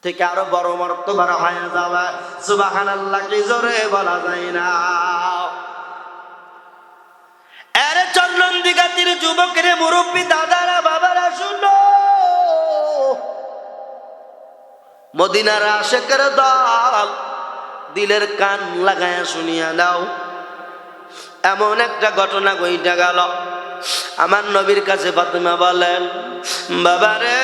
থেকে আরো বড় মর্তবার হয়ে যাবে। সুবহানাল্লাহ কি জোরে বলা যায় না। আরে চন্নন্দিগাতির যুবকের মুরব্বী দাদারা বাবারা শুনো, মদিনার আশিকের দল, দিলের কান লাগায়া শুনিয়া দাও। এমন একটা ঘটনা ঘইটা গেল। আমার নবীর কাছে ফাতেমা বলেন, বাবারে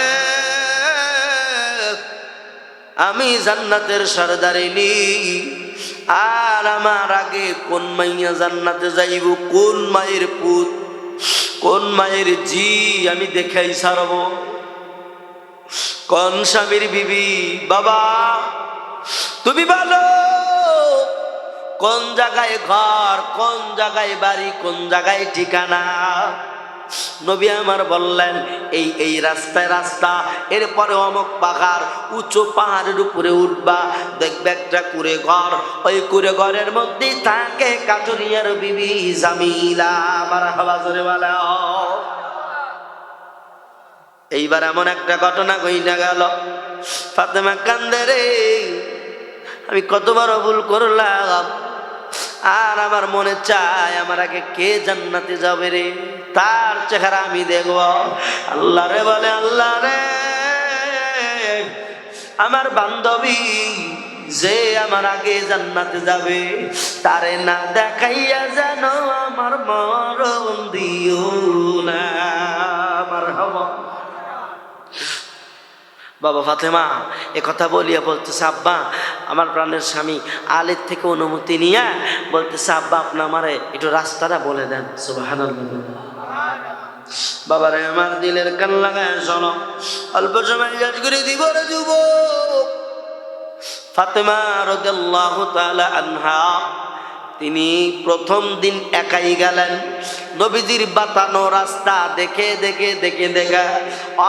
আমি জান্নাতের সরদারিনী, আর আমার আগে কোন মাইয়া জান্নাতে যাইব, কোন মায়ের পুত, কোন মায়ের জি আমি দেখাই ছাড়ব, কোন স্বামীর বিবি। বাবা তুমি বলো কোন জায়গায় ঘর, কোন জায়গায় বাড়ি, কোন জায়গায় ঠিকানা। নবী আমার বললেন এই এই রাস্তায় রাস্তা, এরপরে অমুক পাহাড়, উঁচু পাহাড়ের উপরে উঠবা, দেখবে একটা কুড়ে ঘর, ওই কুড়ে ঘরের মধ্যেই থাকে কাটুরিয়ার বিবি জামিলা। মারহাবা জোরে বলো। এইবার এমন একটা ঘটনা ঘইনা গেল, ফাতেমা কান্দে রে, আমি কত বড় ভুল করলাম, আর আমার মনে চায় আমার আগে কে জান্নাতে যাবে রে, তার চেহারা আমি দেখব। আল্লাহ রে বলে, আল্লাহ রে আমার বান্ধবী যে আমার আগে জান্নাতে যাবে, তারে না দেখাইয়া যেন আমার মরণ দিও না। মারহাবা। বাবা ফাতেমা এ কথা বলিয়া বলতেছে, আব্বা আমার প্রাণের স্বামী আলীর থেকে অনুমতি নিয়ে বলতেছে, আব্বা আপনি আমারে একটু রাস্তাটা বলে দেন। সুবহানাল্লাহ। বাবারে আমার দিলের কান লাগায় শোনো, অল্প সময় কাজ করে দিব রে যুবক। ফাতেমা রাদিয়াল্লাহু তাআলা আনহা তিনি প্রথম দিন একাই গেলেন, নবীজির বাতানো রাস্তা দেখে দেখে দেখে দেখে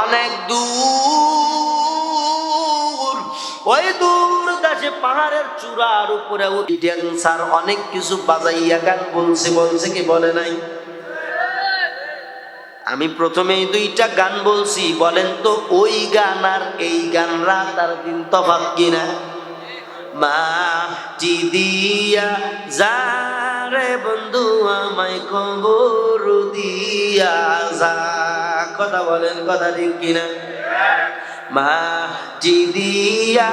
অনেক দূর, ওই দূর দেশে পাহাড়ের চূড়ার উপরে স্যার অনেক কিছু বাজাইয়া গান বলছে কি বলে নাই? আমি প্রথমেই দুইটা গান বলছি, বলেন তো ওই গান আর এই গান রাত আর দিন তফাৎ কিনা? মাটি দিয়া যারে বন্ধু আমায় কবর দিয়া যা। কথা বলেন, কথা ঠিক কিনা? মাটি দিয়া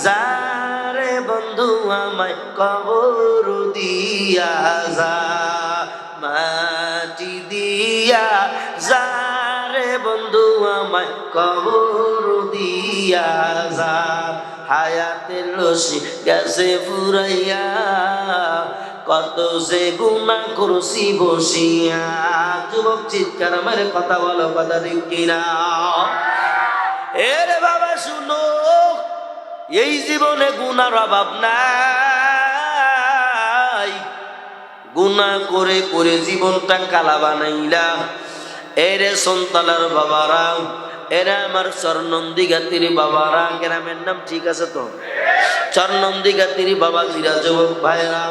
যারে বন্ধু আমায় কবর দিয়া যা, মাটি দিয়া যারে বন্ধু আমায় কবর দিয়া যা, হায়াতের রশি গেছে ফুরাইয়া, কত যে গুনাহ করছি বসিয়া। যুবক চিৎকার মেরে কথা বলো, কথা ঠিক কিনা? এরে বাবা শুনো, এই জীবনে গুনার অভাব নাই, গুনাহ করে করে জীবনটা কালা বানাইলা। এরে সন্তানার বাবারা, এরা আমার চরনন্দিগাতির বাবারা, গ্রামের নাম ঠিক আছে তো? চরনন্দিগাতির বাবা জিরা যুবক ভাইরা,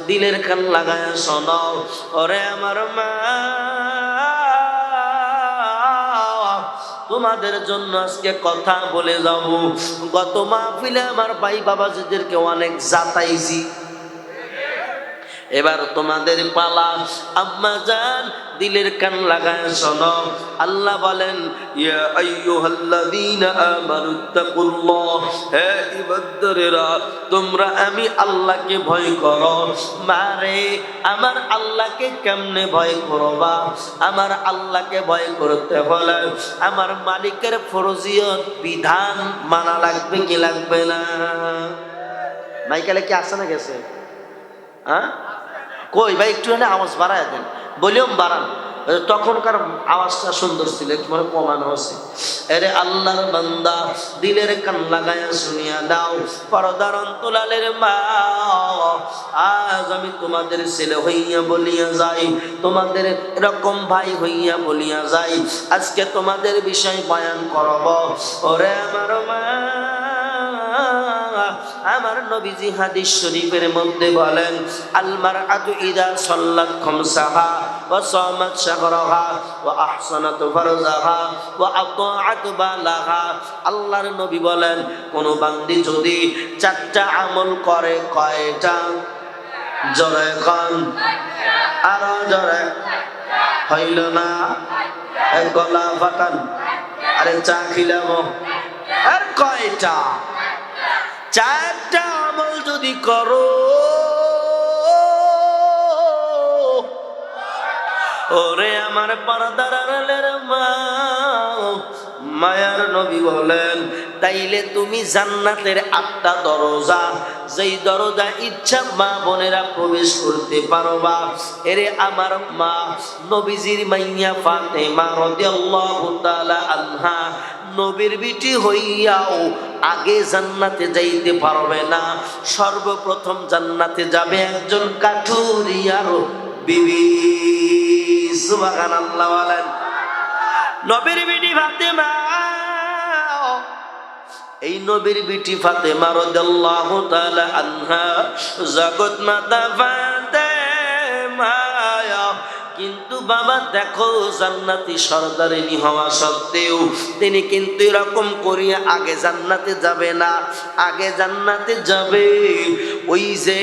দিলের কান লাগায় শোনো, ওরে আমার মা, তোমাদের জন্য আজকে কথা বলে যাব। গত মাহফিলে আমার ভাই বাবাজিদেরকে অনেক জাতাইছি, এবার তোমাদের পালা। আম্মা জান দিলের কান লাগায় শোনো, আল্লাহ বলেন, ইয়া আইয়ুহাল্লাযীনা আমানুত্তাকুল্লাহ, হে ইবাদদারেরা তোমরা আমি আল্লাহকে ভয় করো। মারে আমার আল্লাহকে কেমনে ভয় করবা? আমার আল্লাহকে ভয় করতে হলে আমার মালিকের ফরজিয়ত বিধান মানা লাগবে কি লাগবে না? মাইকেলে কি আসে না গেছে? হ্যাঁ কই ভাই, একটু আওয়াজ বাড়ায় দেন, ভলিউম বাড়ান, তখনকার আওয়াজটা সুন্দর ছিল, একটু মানে কমানো হচ্ছে। এরে আল্লাহর বান্দা দিলের কান লাগায়া শুনিয়া দাও, পর্দার অন্তরালের মা, আজ আমি তোমাদের ছেলে হইয়া বলিয়া যাই, তোমাদের এরকম ভাই হইয়া বলিয়া যাই, আজকে তোমাদের বিষয় বয়ান করব। ওরে আমার মা, আমার নবীজি হাদিস শরীফের মধ্যে বলেন, আল মারআতু ইযা সাল্লাত খামসাহা وصامت شهرها وأحصنت فرجها وأطاعت بالها আল্লাহর নবী বলেন কোন বান্দি যদি চারটা আমল করে কয়টা জোরে খান আরো জোরে হইল না গলা ফাটান আরে চা খিলাম আর কয়টা চারটা আমল যদি করো ওরে আমার পর্দার আড়ালের মা মায়ার নবী বলেন তাইলে তুমি জান্নাতের 8টা দরজা যেই দরজা ইচ্ছা মা বোনেরা প্রবেশ করতে পারবা এরে আমার মা নবীজির মাইয়া ফাতেমা রাদিয়াল্লাহু তাআলা আনহা নবীর বিটি হইয়াও আগে জান্নাতে যাইতে পারবে না সর্বপ্রথম জান্নাতে যাবে একজন কাঠুরিয়ার বিবি সুবহানাল্লাহ বলেন নবীর বিটি ফাতেমা এই নবীর বিটি ফাতেমা রাদিয়াল্লাহু তাআলা আনহা জগৎ মাতা ফাতেমা কিন্তু বাবা দেখো জান্নাতি সরদারিনী হওয়া সত্ত্বেও তিনি কিন্তু এরকম করিয়া আগে জান্নাতে যাবে না আগে জান্নাতে যাবে ওই যে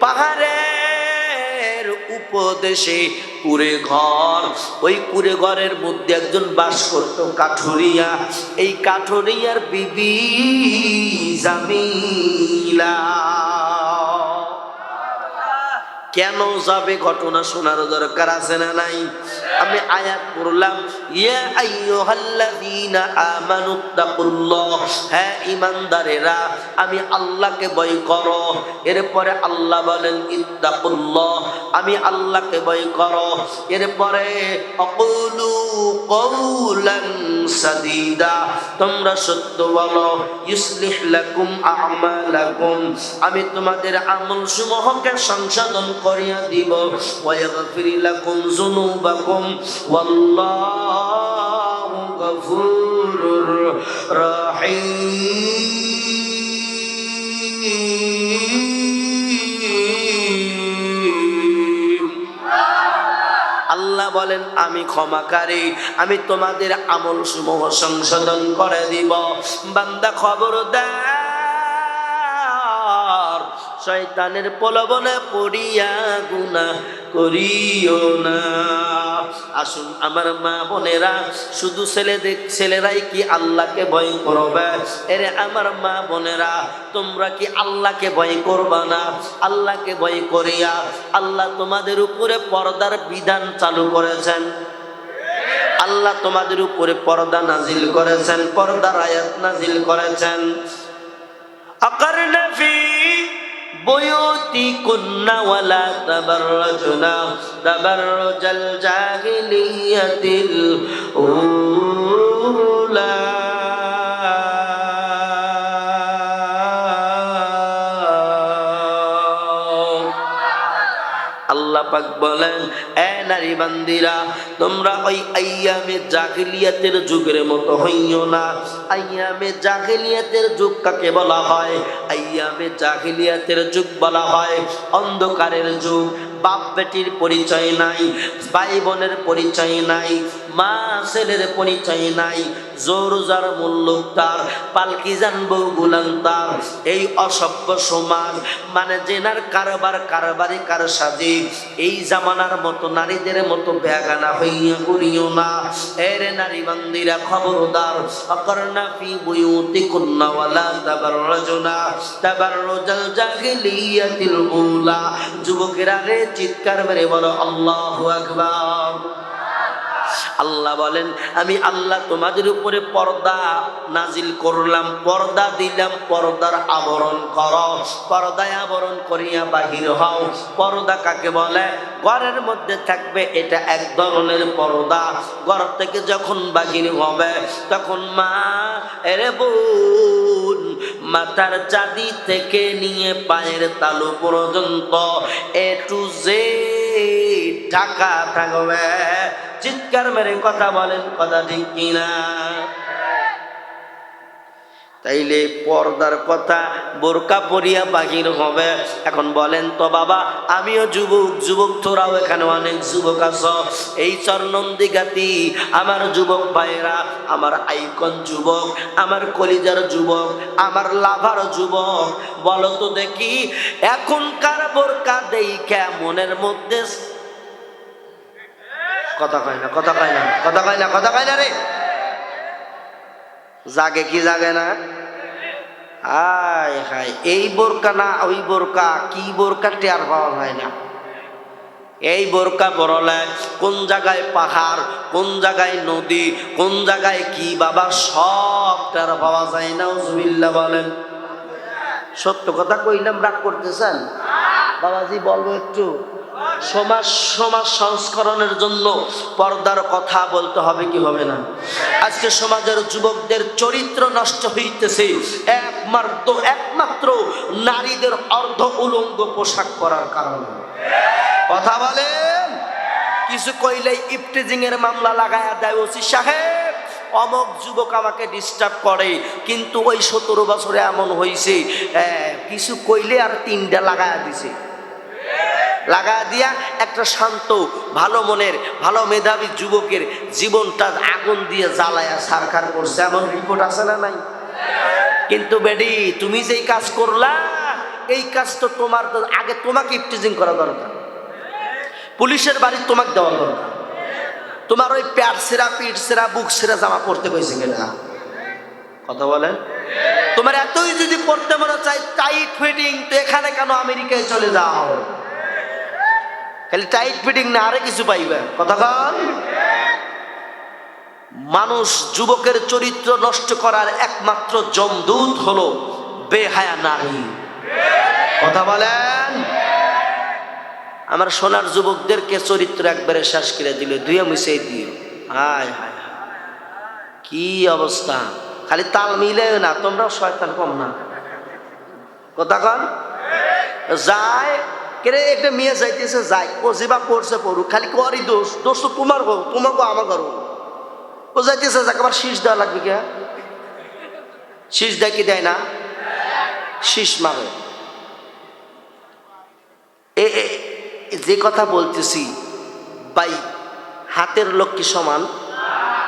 পাহাড়ের উপদেশে কুড়ে ঘর ওই কুড়ে ঘরের মধ্যে একজন বাস করত কাঠুরিয়া এই কাঠুরিয়ার বিবি জামিলা কেন যাবে ঘটনা শোনার দরকার আছে না নাই আমি আয়াত পড়লাম ইয়া আইয়ুহাল্লাযীনা আমানুত্তাকুল্লাহ হে ঈমানদারেরা আমি আল্লাহকে ভয় করো এরপরে আল্লাহ বলেন ইত্তাকুল্লাহ আমি আল্লাহকে ভয় করো এরপরে আকুলু কওলান সাদীদা তোমরা সত্য বলো ইউসলিহ লাকুম আ'মালাকুম আমি তোমাদের আমলসমূহকে সংশোধন করিয়া দিব ওয়ায়াগফির লাকুম যুনুবাকুম ওয়াল্লাহু গফুরুর রহিম আল্লাহ বলেন আমি ক্ষমাকারী আমি তোমাদের আমলসমূহ সংশোধন করে দিব বান্দা খবরদার শয়তানের প্রলোভনে পড়িয়া গুনাহ করিও না আসুন আমার মা বোনেরা শুধু ছেলেরাই কি আল্লাহকে ভয় করবে এরে আমার মা বোনেরা তোমরা কি আল্লাহকে ভয় করবা না আল্লাহকে ভয় করিয়া আল্লাহ তোমাদের উপরে পর্দার বিধান চালু করেছেন আল্লাহ তোমাদের উপরে পর্দা নাজিল করেছেন পর্দার আয়াত নাজিল করেছেন আকারনা ফি বুয়ুতিকুন্না ওয়ালা তাবাররাজনা তাবাররুজাল জাহিলিয়াতিল উলা আল্লাহ পাক বলেন এ নারী বান্দিরা তোমরা ওই আইয়ামে জাহিলিয়াতের যুগের মতো হইও না আইয়ামে জাহিলিয়াতের যুগ কাকে বলা হয় আইয়ামে জাহিলিয়াতের যুগ বলা হয় অন্ধকারের যুগ বাপ বেটির পরিচয় নাই ভাই বোনের পরিচয় নাই মা ছেলের পরিচয় নাই জোরজার মূল্য তার পালকি জানবো গুলান তার এই অসভ্য সমাজ মানে জেনার কারবারি কার সাজে এই জামানার মতো নারীদের মতো বেগানা হইয়া করিও না এরে নারী বান্দিরা খবরদার আকারনা ফি বুয়ুতিকুন্না ওয়ালা তাবাররাজনা তাবাররুজাল জাহিলিয়াতিল উলা যুবকেরা রে চিৎকার মেরে বলো আল্লাহু আকবার আল্লাহ বলেন আমি আল্লাহ তোমাদের উপরে পর্দা নাজিল করলাম পর্দা দিলাম পর্দার আবরণ করো পর্দায় আবরণ করিয়া বাহির হও পর্দা কাকে বলে ঘরের মধ্যে থাকবে এটা এক ধরনের পর্দা ঘর থেকে যখন বাহির হবে তখন মা এরে বোন মাথার চাঁদি থেকে নিয়ে পায়ের তালু পর্যন্ত এ টু জেড ঢাকা থাকবে চিৎকার মেরে কথা বলেন কথা ঠিক কিনা তাইলে পর্দার কথা, বোরকা পরিয়া বাহির হবে। এখন বলেন তো বাবা, আমিও যুবক, যুবক তোরাও এখানে অনেক যুবক আছো, এই চরনন্দিঘাতি আমার যুবক ভাইরা, আমার আইকন যুবক, আমার কলিজার যুবক, আমার লাভার যুবক, বলো তো দেখি এখনকার বোরকা দেইখা মনের মধ্যে কথা কয় না, কথা কয় না, কথা কয় না, কথা কয় না রে, জাগে কি জাগে না? হায় হায়, এই বোরকা না ওই বোরকা, কি বোরকা টের পাওয়া যায় না। এই বোরকা পরলে কোন জায়গায় পাহাড়, কোন জায়গায় নদী, কোন জায়গায় কি বাবা সব টের পাওয়া যায় না। উজুবিল্লাহ বলেন। সত্য কথা কইলাম, রাগ করতেছেন? বাবাজি বলবো একটু, সমাজ সংস্করণের জন্য পর্দার কথা বলতে হবে কি হবে না? আজকে সমাজের যুবকদের চরিত্র নষ্ট হইতেছে একমাত্র নারীদের অর্ধ উলঙ্গ পোশাক পরার কারণে। কথা বলেন। কিছু কইলেই ইফটিজিং এর মামলা লাগায়া দেয় ওসি সাহেব, অমক যুবক আমাকে ডিস্টার্ব করে, কিন্তু ওই 17 বছরে এমন হয়েছে, কিছু কইলে আর 3টা লাগায়া দিছে। লাগা দিয়া একটা শান্ত, ভালো মনের, ভালো মেধাবী যুবকের জীবনটা আগুন দিয়ে জ্বালায়া সারখার করছে, এমন রিপোর্ট আছে না নাই? কিন্তু বেডি, তুমি যেই কাজ করলা, এই কাজ তো তোমার আগে তোমাকে ইফটিজিং করা দরকার, পুলিশের বাড়ি তোমাকে দেওয়া দরকার। তোমার ওই প্যাট সেরা, পিঠ সেরা, বুক সেরা জামা পড়তে কইছে কিনা? কথা বলেন। তোমার এতই যদি পড়তে মনে চাই টাইট ফিটিং, তো এখানে কেন আমেরিকায় চলে যাও? খালি টাইট ফিটিং না, আরে কিছু পাইবে। কথা কন। মানুষ যুবকের চরিত্র নষ্ট করার একমাত্র জমদূত হলো বেহায়া নারী। কথা বলেন। আমার সোনার যুবকদেরকে চরিত্র একবারে শেষ করে দিল, দুয়ে মিশিয়ে দিও। হায় হায় হায়, কি অবস্থা! খালি তাল মিলে না, তোমরাও শয়তান কম না। কথা কন। যায় কেরে, একটা মেয়ে যাইতেছে যাই, ও যেবা পড়ছে পড়ুক, খালি করই দোষ, দোষ তো তোমার গো, তোমার গো আমার গো। ও যাইতেছে যাক, আবার শীষ দেওয়া লাগবে কে? শীষ দেয় কি দেয় না? শীষ মারে। যে কথা বলতেছি ভাই, হাতের লক্ষ্মী সমান,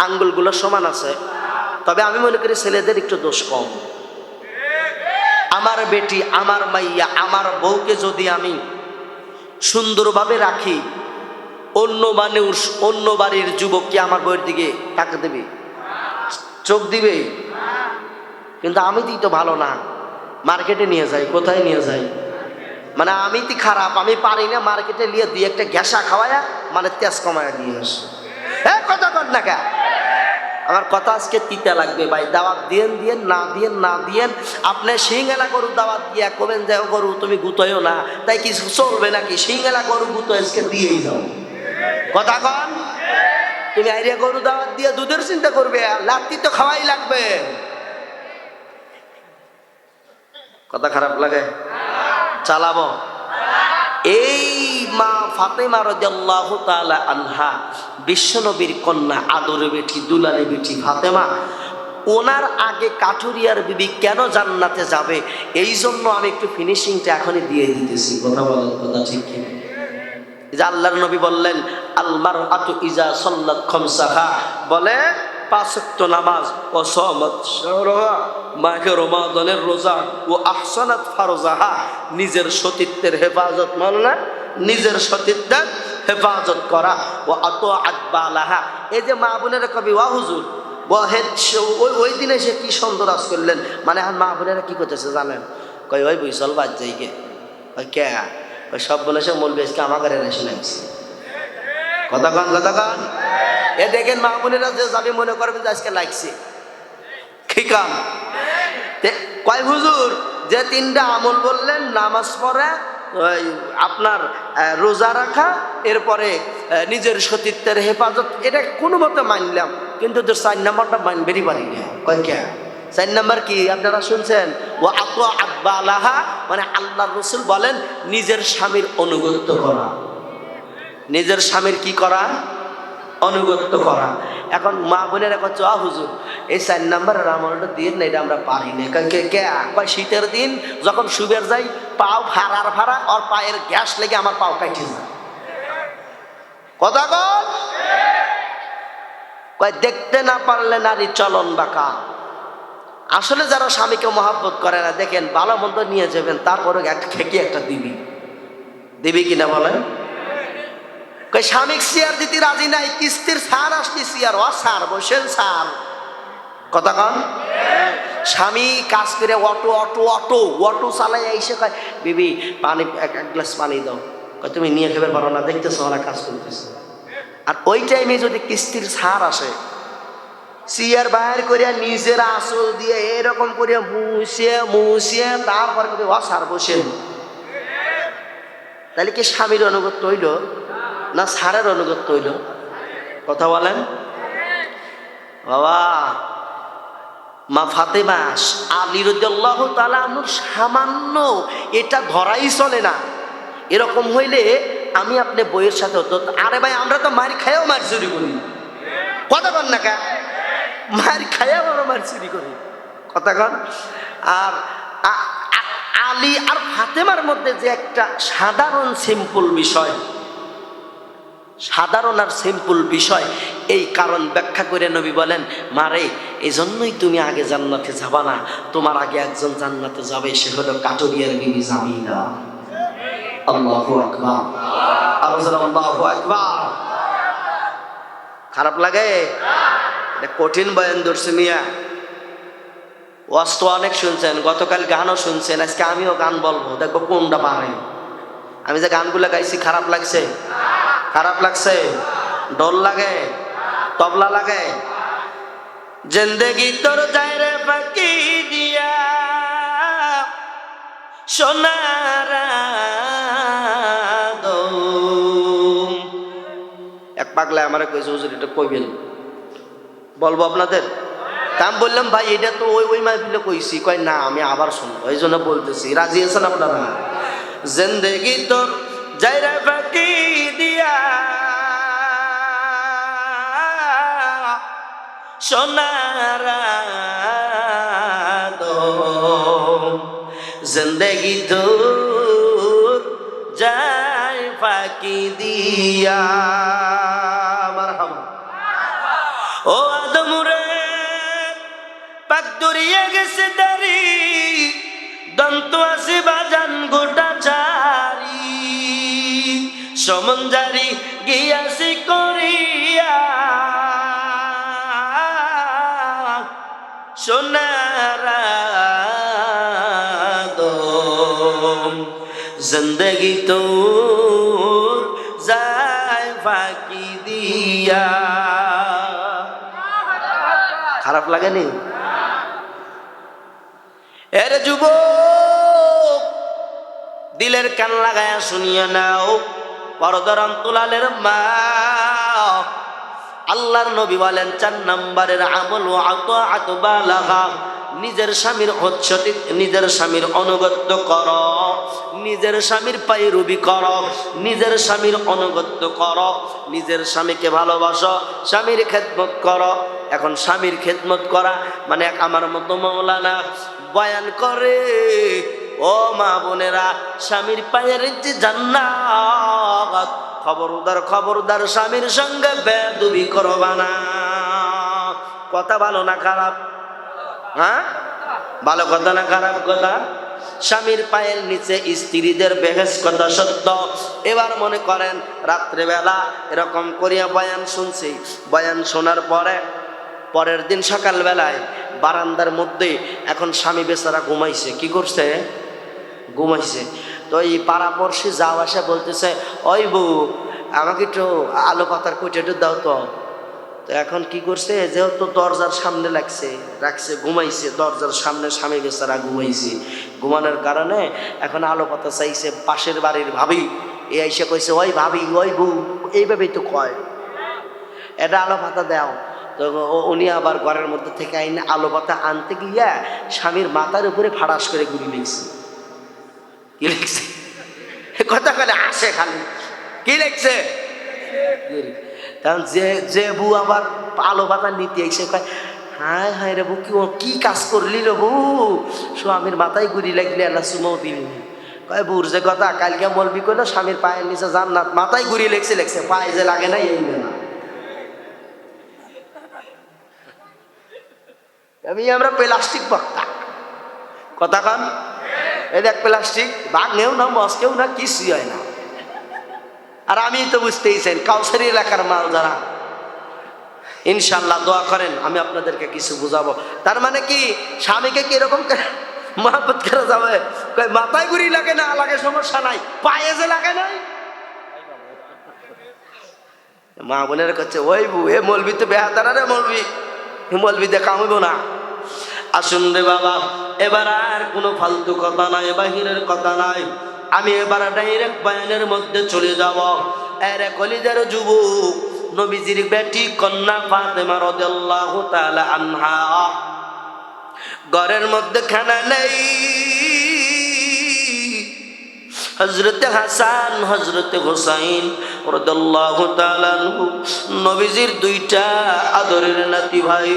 আঙ্গুলগুলো সমান আছে, তবে আমি মনে করি ছেলেদের একটু দোষ কম। আমার বেটি, আমার মাইয়া, আমার বউকে যদি আমি সুন্দরভাবে রাখি, অন্য মানুষ, অন্য বাড়ির যুবক কি আমার বউয়ের দিকে তাকে দেবে? চোখ দিবে? কিন্তু আমি তো ভালো না, মার্কেটে নিয়ে যাই। কোথায় নিয়ে যাই? মানে আমি তো খারাপ, আমি পারি না, মার্কেটে নিয়ে দিয়ে একটা গ্যাসা খাওয়ায়া মানে তেজ কমায়া দিয়ে আসে। হ্যাঁ, কথা কর না কা? আমার কথা আজকে তিতা লাগবে ভাই। দাওয়াত দিয়েন দিয়েন, না দিয়েন না দিয়েন। আপনি সিংহেলা গরু দাওয়াত দিয়া কবেন যে গরু তুমি গুতোয়ও না, তাই কিছু চলবে নাকি? সিংহেলা গরু গুতো আজকে দিয়েই যাও। কথা কন। তুমি আইরিয়া গরু দাওয়াত দিয়ে দুধের চিন্তা করবে, লাত্তি তো খাওয়াই লাগবে। কথা খারাপ লাগে? চালাবো। এই মা ফাতেমা রাদিয়াল্লাহু তাআলা আনহা, বিশ্বনবীর কন্যা, আদরের বেটি, দুলালের বেটি ফাতেমা, ওনার আগে কাঠুরিয়ার বিবি কেন জান্নাতে যাবে, এই জন্য আমি একটু ফিনিশিংটা এখনই দিয়ে দিতেছি। কথা বলেন, কথা ঠিক কি? যে আল্লাহর নবী বললেন, আল মারআতু ইজা সাল্লাত খামসাহা, বলে 5 ওয়াক্ত নামাজ, ও সামাত শাহরাহা, মাহে রমাদানের রোজা, ও আহসানাত ফারজাহা, নিজের সতীত্বের হেফাজত, মানে নিজের সতীত্বের হেফাজত করা, ও আতাআত বালাহা। এই যে মা বোনেরা কবি ওয়া হুজুর ওই দিনে সে কি সুন্দর আজ করলেন, মানে আর মা বোনেরা কি করতেছে জানেন? কই ওই বইসল বাদ যাই গে, ওই কে, ওই সব বলে সে মূল বেশকে আমার ঘরে এসে লাগছে। কথা কন, কথা কন। এ দেখেন মা বোনেরা যে যাবে মনে করবেন যে আজকে লাগছে কি কাম। কয় হুজুর যে 3টা আমল বললেন, নামাজ পড়া, আপনার রোজা রাখা, এরপরে নিজের সতীত্বের হেফাজত, এটা কোনো মতে মানলাম, কিন্তু তোর 4 নাম্বারটা মানবেরই পারি না। কয় কে? 4 নাম্বার কি আপনারা শুনছেন? ও আতাআত বালাহা, মানে আল্লাহর রাসূল বলেন নিজের স্বামীর অনুগত্য করা। নিজের স্বামীর কি করা? অনুগত্য করা। এখন মা বোনেরা কচ্ছে হুজুর এই 4 নম্বরের আমলটা দিন না, এটা আমরা পারি না। কয় শীতের দিন যখন শুবের যাই পাও ফাড়া আর পায়ের গ্যাস লেগে আমার পাও কাটে যায়। কথা কয় দেখতে না পারলে নারী চলন বাঁকা। আসলে যারা স্বামীকে মহাব্বত করে না, দেখেন ভালো মন্দ নিয়ে যাবেন, তারপরে একটা দিবি কিনা বলেন? কই স্বামীকে চেয়ার দিতে রাজি নাই, কিস্তির সার আসলি চেয়ার ও সার বসেন সার। কথা কন। স্বামী কাজ করে অটো চালাই এসে কয় বিবি পানি এক গ্লাস পানি দাও। কয় তুমি নিয়ে খেতে পারো না, দেখতেছো ওরা কাজ করতেছে। আর ওই টাইমে যদি কিস্তির সার আসে, চেয়ার বাইর করিয়া নিজের আসল দিয়ে এরকম করিয়া মুছিয়ে তারপর সার বসেন, তাহলে কি স্বামীর অনুগত হইল না সারের অনুগত হইল? কথা বলেন বাবা। মা ফাতেমা আলী রাদিয়াল্লাহু তাআলা আনহুর সামান্য এটা ধরাই চলে না। এরকম হইলে আমি আপনি বইয়ের সাথে হতো, আরে ভাই আমরা তো মার খাইও মার চুরি করি। কথা কন না কা, মার খাইও আমরা মার চুরি করি। কথা কন। আর আলী আর ফাতেমার মধ্যে যে একটা সাধারণ সিম্পল বিষয়, সাধারণ আর সিম্পল বিষয়, এই কারণ ব্যাখ্যা করে নবী বলেন মারে এই জন্যই তুমি আগে জান্নাতে যাবা না, তোমার আগে একজন জান্নাতে যাবে, সে হলো কাটুরিয়ার বিবি জামিলা। আল্লাহু আকবার, আল্লাহু আকবার। খারাপ লাগে? এটা কঠিন বয়ান ধরছে মিয়া। ওয়াজ তো অনেক শুনছেন, গতকাল গানও শুনছেন, আজকে আমিও গান বলবো, দেখো কোনটা পারে। আমি যে গানগুলো গাইছি খারাপ লাগছে? খারাপ লাগছে? ডোল লাগে, তবলা লাগে? জিন্দেগি তোর যায় রে ফাঁকি দিয়া সোনারা দম। এক পাগলা আমার কইছে হুজুর এটা কইবেন, বলবো আপনাদের? তা আমি বললাম ভাই এটা তো ওই মাহফিলে কইছি। কয় না আমি আবার শুনবো, এই জন্য বলতেছি। রাজি আছেন আপনারা? জিন্দেগি তোর যায় রে ফাঁকি দিয়া সোনারা দম, জিন্দেগি তোর যায় ফাঁকি দিয়া। মারহাবা। ও আদম রে পাক দরিয়ে গেছে দাড়ি, দন্ত আছে বাজান গোটা চারি, সমঞ্জারি গিয়াছি করিয়া সোনারা দম, জিন্দেগি তোর যায় ফাঁকি দিয়া। খারাপ লাগেনি? এর যুবক দিলের কান লাগায়া শুনিয়া নাও, পর্দার অন্তরালের মা, আল্লাহর নবী বলেন 4 নম্বরের আমল আতাআত বালাগা, নিজের স্বামীর হচ্ছতি, নিজের স্বামীর অনুগত্য কর, নিজের স্বামীর পায়রবি কর, নিজের স্বামীর অনুগত্য কর, নিজের স্বামীকে ভালোবাসো, স্বামীর খেদমত কর। এখন স্বামীর খেদমত করা মানে আমার মতো মৌলানা বয়ান করে, ও মা বোনেরা, স্বামীর পায়ের যে জান্নাত, খবরদার খবরদার স্বামীর সঙ্গে বেয়াদবি করবা না। কথা ভালো না খারাপ? হ্যাঁ, ভালো কথা না খারাপ কথা? স্বামীর পায়ের নিচে স্ত্রীদের বেহেস কথা সত্য। এবার মনে করেন রাত্রেবেলা এরকম করিয়া বয়ান শুনছি, বয়ান শোনার পরে পরের দিন সকালবেলায় বারান্দার মধ্যে এখন স্বামী বেচারা ঘুমাইছে। কি করছে? ঘুমাইছে। তো এই পাড়াপড়শি যাও আসা বলতেছে ওই বউ আমাকে একটু আলো পাতার কুচি একটু দাও তো। তো এখন কি করছে, যেহেতু দরজার সামনে রাখছে ঘুমাইছে, দরজার সামনে স্বামী বেচারা ঘুমাইছে, ঘুমানোর কারণে এখন আলো পাতা চাইছে। পাশের বাড়ির ভাবি এ এসে কইছে ওই ভাবি ওই বউ, এইভাবেই তো কয়, এটা আলো পাতা দাও। তো উনি আবার ঘরের মধ্যে থেকে আইনে আলো পাতা আনতে গিয়া স্বামীর মাথার উপরে ফাড়াস করে গুলি লেগছে। কি লেগছে? কথা বলে আসে খালি কি লেগছে? কারণ যে যে বউ আবার আলো পাতা নিতে এসে কয়, হায় হায় রে বউ, কি কাজ করলি রে বউ, স্বামীর মাথায় গুড়ি লাগলে আল্লাহ সুমাও দিলি। কয় বউর যে কথা, কালকে বলবি কইলো স্বামীর পায়ের নিচে জান্নাত, মাথায় গুড়ি লেগছে লেগছে, পায়ে যে লাগে না এই না। আমরা প্লাস্টিক বক্তা কথা কান, এই দেখ প্লাস্টিক ভাঙেও না মস্কেও না, কিছুই হয় না। আর আমি তো বুঝতেইছেন কাউসারি এলাকার মাল যারা, ইনশাল্লাহ দোয়া করেন, আমি আপনাদেরকে কিছু বুঝাবো। তার মানে কি, স্বামীকে কিরকম মহব্বত করা যাবে? মাথায় গুড়ি লাগে না, লাগে সমস্যা নাই, পায়ে যে লাগে নাই। মা বোনের কাছে ওই বউ, এ মলবি তো বেহাতারা রে মলবি, মলবি দেখা হইব না। আসুন রে বাবা, এবার আর কোনো ফালতু কথা নাই, বাহিরের কথা নাই, আমি এবার ডাইরেক্ট বয়ানের মধ্যে চলে যাব। এরে কলিজার যুবক, নবীজির বেটি কন্যা ফাতেমা রাদিয়াল্লাহু তাআলা আনহা, ঘরের মধ্যে খানা নেই। হযরতে হাসান হযরতে হুসাইন রাদিয়াল্লাহু তাআলা আনহু, নবীজির দুইটা আদরের নাতি ভাই,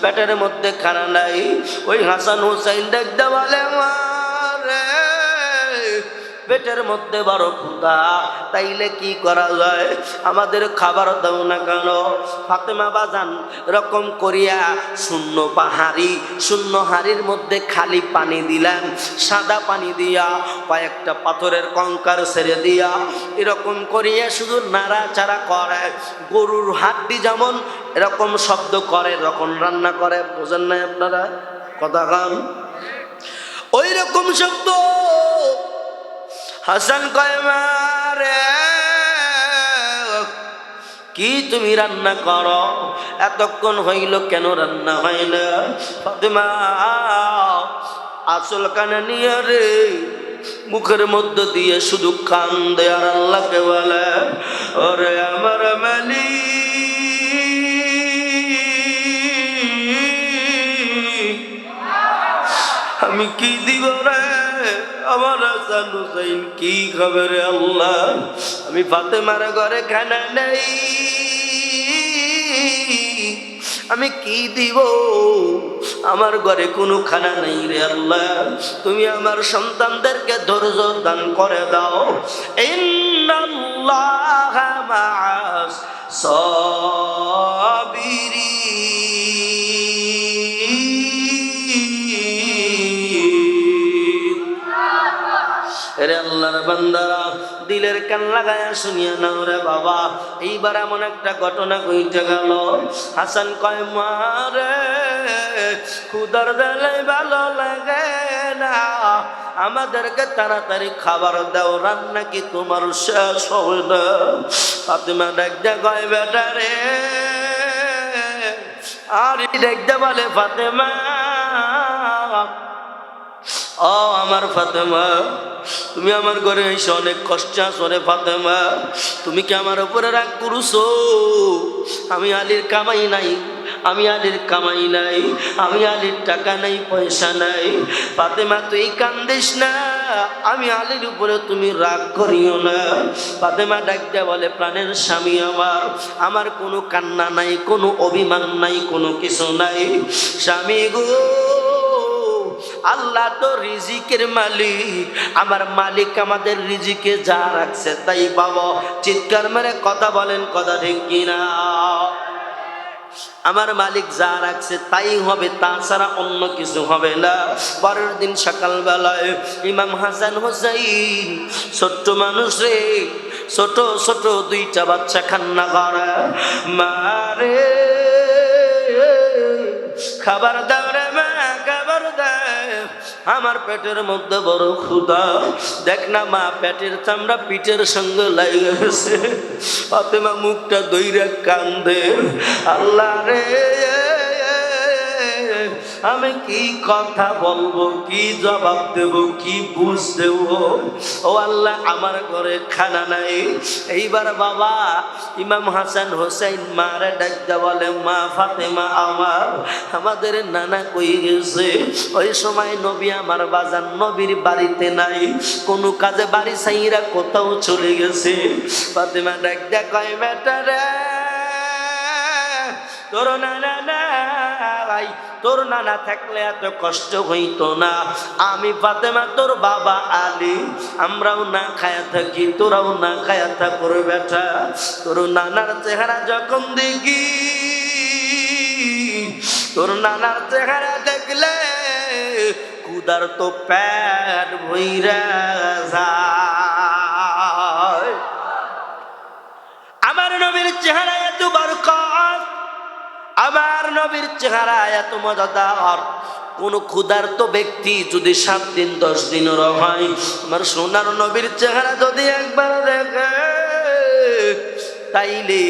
পেটের মধ্যে খানা নাই। ওই হাসান হুসাইন দেখতে বলে, মারে পেটের মধ্যে বড় ক্ষুধা, তাইলে কি করা যায়, আমাদের খাবার দাও না কেন? ফাতেমা বাজান এরকম করিয়া শূন্য হাড়ির মধ্যে খালি পানি দিলেন, সাদা পানি দিয়া কয়েকটা পাথরের কঙ্কার ছেড়ে দিয়া এরকম করিয়া শুধু নাড়াচাড়া করে, গরুর হাড্ডি যেমন এরকম শব্দ করে এরকম রান্না করে। বোঝেন নাই আপনারা কথা গান? ওই রকম শব্দ। হাসান কয়, মারে কি তুমি রান্না করো, এতক্ষণ হইল কেন রান্না হয় না? ফাতেমা আসল কানে নিয়ে রে মুখের মধ্যে দিয়ে শুধু কান দেয় আর আল্লাহকে বলে, ওরে আমার মালিক, আমি কি দিব রে আমার হাসান হুসাইন, কি খাবে রে আল্লাহ? আমি ফাতেমার ঘরে খানা নেই, আমি কি দিব? আমার ঘরে কোনো খানা নেই রে আল্লাহ, তুমি আমার সন্তানদেরকে ধৈর্য দান করে দাও। ইন্নাল্লাহা মা'আস সাবিরিন। রে আল্লাহর বান্দারা, দিলের কান লাগায়া শুনিয়া নাও রে বাবা। এইবার এমন একটা ঘটনা ঘটে গেল। হাসান কয়, মারে ক্ষুধার বেলায় ভালো লাগে না, আমাদেরকে তাড়াতাড়ি খাবার দাও, রান্না কি তোমার শেষ হবে না? ফাতেমা দেখতে কয়, বেটা রে, আর দেখতে বলে, ফাতেমা ও আমার ফাতেমা, তুমি আমার ঘরে এসে অনেক কষ্ট আছো রে ফাতেমা, তুমি কি আমার উপরে রাগ করছো? আমি আলীর কামাই নাই, আমি আলীর কামাই নাই, আমি আলীর টাকা নাই, পয়সা নাই। ফাতেমা তুই কান্দিস না, আমি আলীর উপরে তুমি রাগ করিও না। ফাতেমা ডাকতে বলে, প্রাণের স্বামী আমার, আমার কোনো কান্না নাই, কোনো অভিমান নাই, কোনো কিছু নাই। স্বামী গো, আল্লাহ তো রিজিকের মালিক, আমার মালিক আমাদের রিজিকে যা রাখছে তাই পাবো। চিৎকার মেরে কথা বলেন, কথা ঠিক কিনা? আমার মালিক যা রাখছে তাই হবে, তাছাড়া অন্য কিছু হবে না। পরের দিন সকালবেলায় ইমাম হাসান হুসাইন, ছোট্ট মানুষ রে, ছোট ছোট দুইটা বাচ্চা কান্না করে, মারে খাবার দাও রে মা, খাবার দাও, আমার পেটের মধ্যে বড় ক্ষুধা। দেখ না মা, পেটের চামড়া পিঠের সঙ্গে লাগে গেছে। ফাতেমা মুখটা দইরা কান্দে, আল্লাহ রে আমি কি কথা বলবো, কি জবাব দেব, কি বুঝ দেব? ও আল্লাহ, আমার ঘরে খানা নাই। এইবার বাবা ইমাম হাসান হোসেন মারে ডাকতে বলে, মা ফাতেমা আমার, আমাদের নানা কই গেছে? ওই সময় নবী আমার বাজান নবীর বাড়িতে নাই, কোনো কাজে বাড়ি সাইরা কোথাও চলে গেছে। ফাতেমা ডাকতে কয়, বেটা রে তোর নানা নাই, তোর নানা থাকলে এত কষ্ট হইতো না। আমি ফাতেমা তোর বাবা আলী, আমরাও না খায়া থাকি, তোরাও না খায়া থাকর বেটা। তোর নানার চেহারা যখন দেখি, তোর নানার চেহারা দেখলে ক্ষুধার তো পেট ভইরা যায়। আমার নবীর চেহারা এত বরকত, আমার নবীর চেহারা এত মজাদার। কোন ক্ষুধার্ত ব্যক্তি যদি 7 দিন 10 দিনের হয়, আমার সোনার নবীর চেহারা যদি একবার দেখে, তাইলে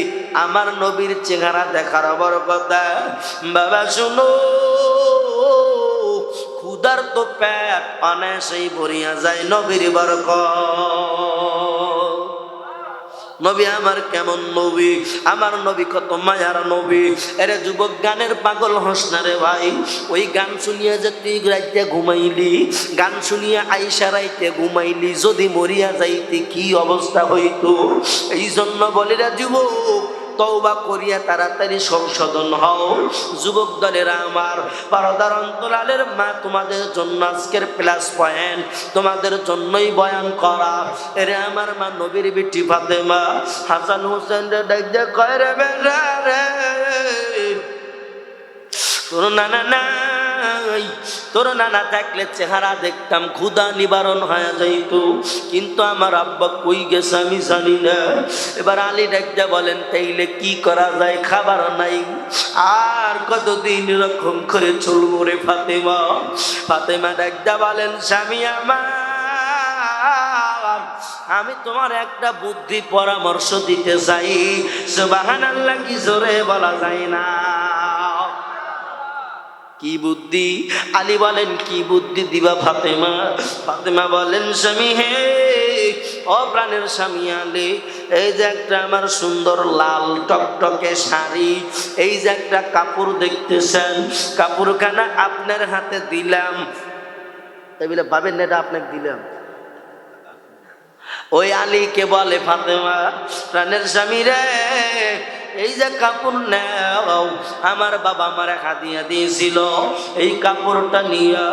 আমার নবীর চেহারা দেখার বরকত। বাবা শুনো, ক্ষুধার্ত পেট অনায়াসেই ভরিয়া যায় নবীর বরকত। নবী আমার কেমন নবী, আমার নবী কত মায়ার নবী। এরে যুবক গানের পাগল হস না রে ভাই। ওই গান শুনিয়া যে তুই রাইতে ঘুমাইলি, গান শুনিয়া আইসা রাইতে ঘুমাইলি, যদি মরিয়া যাইতে কি অবস্থা হইতো। এই জন্য বলি রে যুবক, তওবা করিয়া তাড়াতাড়ি সংশোধন হও। যুবক দলেরা আমার, পর্দার অন্তরালের মা, তোমাদের জন্য আজকের প্লাস পয়েন্ট, তোমাদের জন্যই বয়ান করা। এরে আমার মা নবীর বিটি ফাতেমা হাসান হোসেন রে ডাইকে কয় রে বেটা রে, তোর নানা নাই, তোর নানা থাকলে চেহারা দেখতাম ক্ষুধা নিবারণ হয়ে যাইত, কিন্তু আমার আব্বা কই গেছে আমি জানি না। এবার আলী ডাকতে বলেন, তাইলে কি করা যায়, খাবার নাই, আর কতদিন এরকম করে চলবো রে ফাতেমা। ফাতেমা ডাকতে বলেন, স্বামী আমার, আমি তোমার একটা বুদ্ধি পরামর্শ দিতে চাই। সুবহানাল্লাহ কি জোরে বলা যায় না? কি বুদ্ধি? আলী বলেন, কি বুদ্ধি দিবা ফাতেমা? ফাতেমা বলেন, স্বামী হে, ও প্রাণের স্বামী আলী, এই যে একটা আমার সুন্দর লাল টকটকে শাড়ি, এই যে একটা কাপড় দেখতেছেন, কাপড়খানা আপনার হাতে দিলাম। তাই বলে ভাবেন না এটা আপনাকে দিলাম। ওই আলীকে বলে, ফাতেমা প্রাণের স্বামী রে, এই যে কাপড় নাও, আমার বাবা আমার হাদিয়া দিয়েছিল, এই কাপড়টা নিয়ে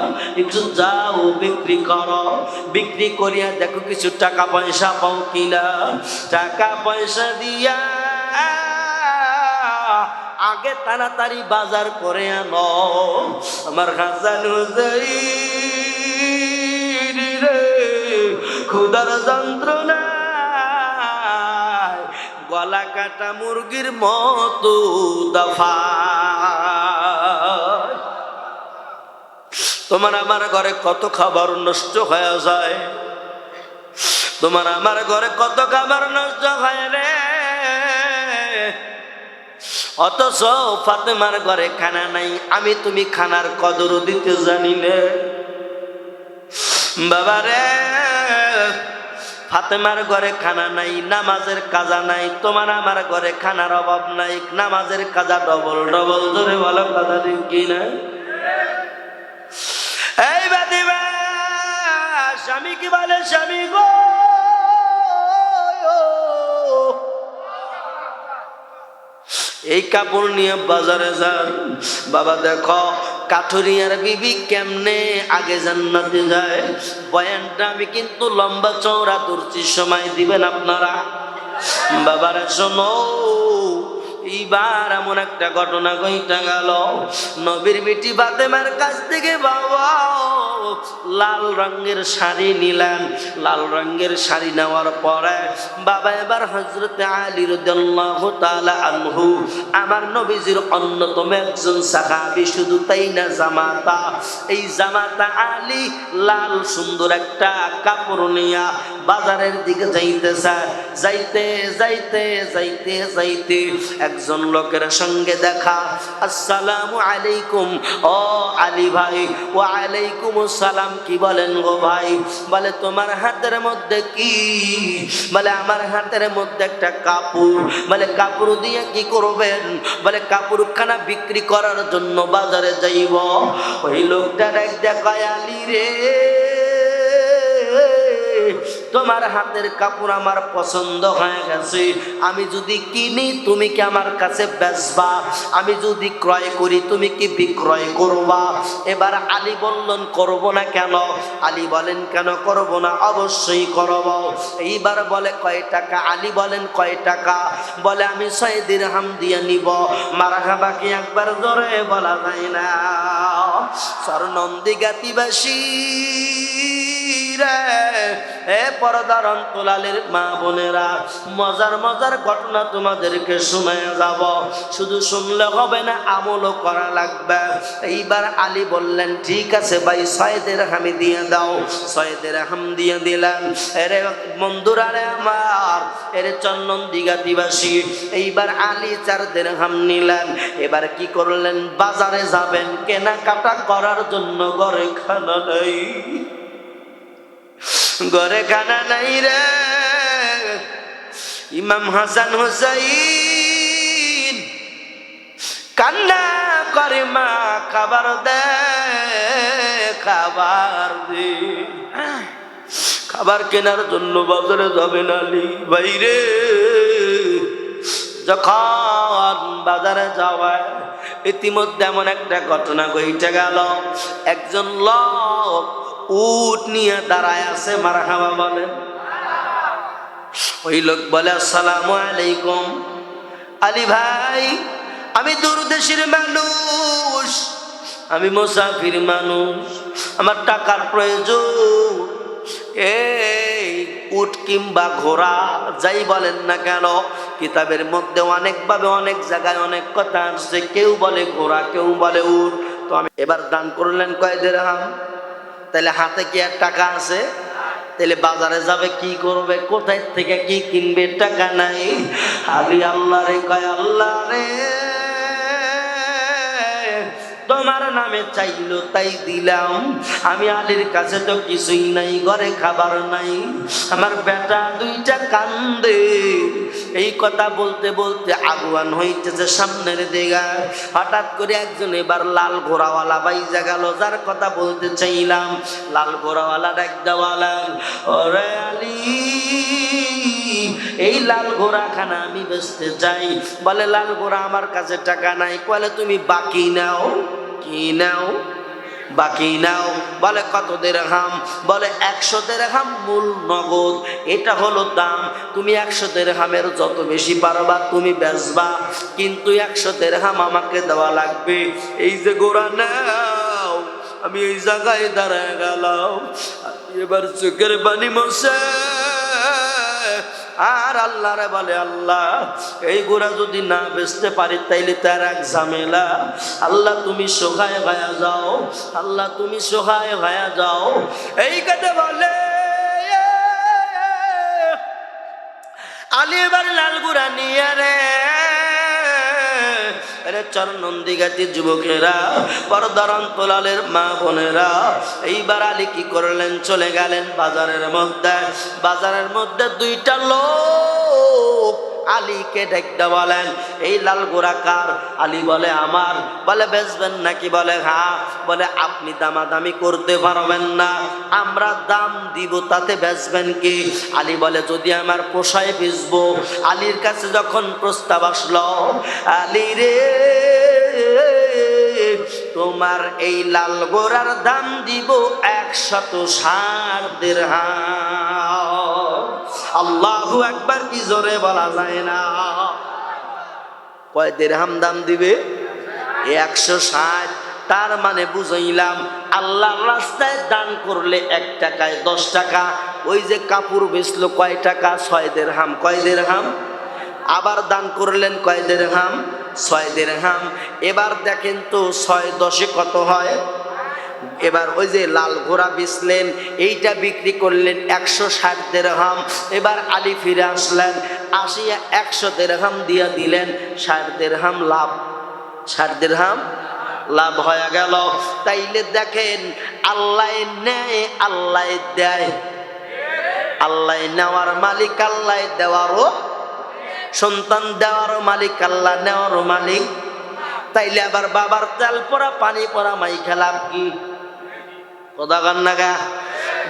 একটু যাও বিক্রি করো, বিক্রি করিয়া দেখো কিছু টাকা পয়সা পাও কিনা। টাকা পয়সা দিয়া আগে তাড়াতাড়ি বাজার করে আনো। আমার হাসান হুসাইন রে ক্ষুধার যন্ত্রণা, গলা কাটা মুরগির মতো দফা। তোমার আমার ঘরে কত খাবার নষ্ট হয়ে যায়, তোমার আমার ঘরে কত খাবার নষ্ট হয় রে। অথচ ফাতেমার ঘরে খানা নাই, আমি তুমি খানার কদর দিতে জানি না। বাবা রে, ফাতেমার ঘরে খানা নাই, নামাজের কাজা নাই, তোমার আমার ঘরে খানার অভাব নাই, নামাজের কাজা ডবল ডবল। ধরে বলো কথা ঠিক কিনা? এই বাদিবা স্বামী কি বলে, স্বামী গো, এই কাপড় নিয়ে বাজারে যান। বাবা দেখো কাঠুরিয়ার বিবি কেমনে আগে জান্নাতে যায়। বয়ানটা আমি কিন্তু লম্বা চওড়া ধরছি, সময় দিবেন আপনারা। বাবারা শোনো, এইবার এমন একটা ঘটনা ঘইটা গেল, নবীর বেটি ফাতেমার কাছ থেকে বাবা লাল রঙের শাড়ি নিলেন। লাল রঙের শাড়ি নেওয়ার পরে বাবা এবার হযরতে আলী রাদিয়াল্লাহু তাআলা আনহু, আমার নবীজির অন্যতম একজন সাহাবী, শুধু তাই না জামাতা, এই জামাতা আলী লাল সুন্দর একটা কাপড় নিয়া বাজারের দিকে যাইতেছে। যাইতে যাইতে যাইতে যাইতে একজন লোকের সঙ্গে দেখা। আসসালামু আলাইকুম। ও আলী ভাই। ওয়া আলাইকুম আসসালাম। কি বলেন গো ভাই? বলে তোমার হাতের মধ্যে কি? বলে আমার হাতের মধ্যে একটা কাপড়। বলে কাপড় দিয়ে কি করবেন? বলে কাপড়খানা বিক্রি করার জন্য বাজারে যাইব। ওই লোকটা দেখায়, আলী রে তোমার হাতের কাপড় আমার পছন্দ হয়ে গেছে, আমি যদি কিনি তুমি কি আমার কাছে বেচবা, আমি যদি ক্রয় করি তুমি কি বিক্রয় করবা? এবার আলী বললেন করব না। কেন? আলী বলেন কেন করব না? অবশ্যই করব। এইবার বলে কয় টাকা? আলী বলেন কয় টাকা? বলে আমি 6 দিরহাম দিয়ে নিব। মারহাবা কি একবার জোরে বলা যায় না? স্বর্ণন্দিগাতিবাসী রে, এ পর্দার অন্তরালের মা বোনেরা, মজার মজার ঘটনা তোমাদেরকে শোনায় যাব। শুধু শুনলে হবে না, আমলও করা লাগবে। এইবার আলী বললেন ঠিক আছে ভাই, 6 দিরহাম দিয়ে দাও। 6 দিরহাম দিয়ে দিলেন। এরে বন্ধুরা রে আমার, এরে চন্দনদিঘাতিবাসী, এইবার আলী 4 দিরহাম নিলেন। এবার কি করলেন? বাজারে যাবেন কেনাকাটা করার জন্য। ঘরে খানা নাই, ঘরে খানা নাই রে। ইমাম হাসান হুসাইন কান্না করে, মা খাবার দে, খাবার দে। খাবার কেনার জন্য বাজারে যাবেন আলী বাইরে। যখন বাজারে যাওয়ায় ইতিমধ্যে এমন একটা ঘটনা ঘটে গেল, একজন লোক উট নিয়ে দাঁড়ায় আছে। মারহাবা বলেন। ওই লোক বলে আসসালামু আলাইকুম। আলী ভাই, আমি দূরদেশের মানুষ, আমি মুসাফির মানুষ, আমার টাকার প্রয়োজন। এই উট কিংবা ঘোড়া যাই বলেন না কেন, কিতাবের মধ্যে অনেকভাবে অনেক জায়গায় অনেক কথা আসছে। কেউ বলে ঘোড়া, কেউ বলে উট। তো আমি এবার দান করলেন কয় দিরহাম। তাহলে হাতে কি আর টাকা আছে? তাহলে বাজারে যাবে কি করবে? কোথায় থেকে কি কিনবে? টাকা নাই। আলী আল্লাহ রে কয়, আল্লাহ রে তোমার নামে চাইলো তাই দিলাম। আমি আলীর কাছে তো কিছুই নাই, ঘরে খাবার নাই, আমার বেটা 2টা কান্দে। এই কথা বলতে বলতে আগুয়ান হইতেছে সামনের দিকে। হঠাৎ করে একজন এবার লাল ঘোড়াওয়ালা বাইজা গেল, যার কথা বলতে চাইলাম। লাল ঘোড়াওয়ালা ডাক দেওয়ালেন, ওরে আলী, এই লাল ঘোড়া খানা আমি বেচতে চাই। বলে লাল ঘোড়া আমার কাছে টাকা নাই। বলে তুমি বাকি নাও। কি নাও? বাকি নাও। বলে কত দিরহাম? বলে 100 দিরহাম মূল নগদ, এটা হলো দাম। তুমি 100 দিরহামের যত বেশি পারবা তুমি বেচবা, কিন্তু 100 দিরহাম আমাকে দেওয়া লাগবে। এই যে ঘোড়া নাও। আমি এই জায়গায় দাঁড়ায় গেলাম, এবার চোখের পানি মোছে। আর আল্লাহ রে বলে, আল্লাহ এই ঘোড়া যদি না বেচতে পারি তাইলে তার এক ঝামেলা। আল্লাহ তুমি সহায় হয়ে যাও, আল্লাহ তুমি সহায় হয়ে যাও। এই কথা বলে আলী এবার লাল ঘোড়া নিয়ে রে চরনন্দিঘাতি যুবকেরা, পর্দার অন্তরালের মা বোনেরা, এইবার আলী কি করলেন? চলে গেলেন বাজারের মধ্যে। বাজারের মধ্যে 2টা লোক আলীকে ডেকে বলেন, এই লাল ঘোড়া কার? আলী বলে আমার। বলে বেচবেন নাকি? বলে হ্যাঁ। বলে আপনি দামাদামি করতে পারবেন না, আমরা দাম দিব, তাতে বেচবেন কি? আলী বলে যদি আমার পোষায় বেচবো। আলীর কাছে যখন প্রস্তাব আসলো, আলী রে তোমার এই লাল ঘোড়ার দাম দিব 160 দিরহাম। আল্লাহু আকবার কি জোরে বলা যায় না? কয় দিরহাম দাম দিবে? 160। তার মানে বুঝাইলাম আল্লাহর রাস্তায় দান করলে 1 টাকায় 10 টাকা। ওই যে কাপড় বেচলো কয় টাকা? 6 দিরহাম। কয় দিরহাম? আবার দান করলেন কয় দিরহাম? 6 দিরহাম। এবার দেখেন তো 6 10 কত হয়? এবার ওই যে লাল ঘোড়া বেচলেন, এইটা বিক্রি করলেন 160 দিরহাম। এবার আলী ফিরে আসলেন, আসিয়া 100 দিরহাম দিয়া দিলেন, 60 দিরহাম লাভ। 60 দিরহাম লাভ হয়ে গেল। তাইলে দেখেন আল্লাহ নেয়, আল্লাহ দেয়। আল্লাহ নেওয়ার মালিক, আল্লাহ দেওয়ারও, সন্তান দেওয়ারও মালিক আল্লাহ, নেওয়ারও মালিক। তাইলে আবার বাবার তেল পরা পানি পরা মাই খেলাম কি? কথা কন না গা?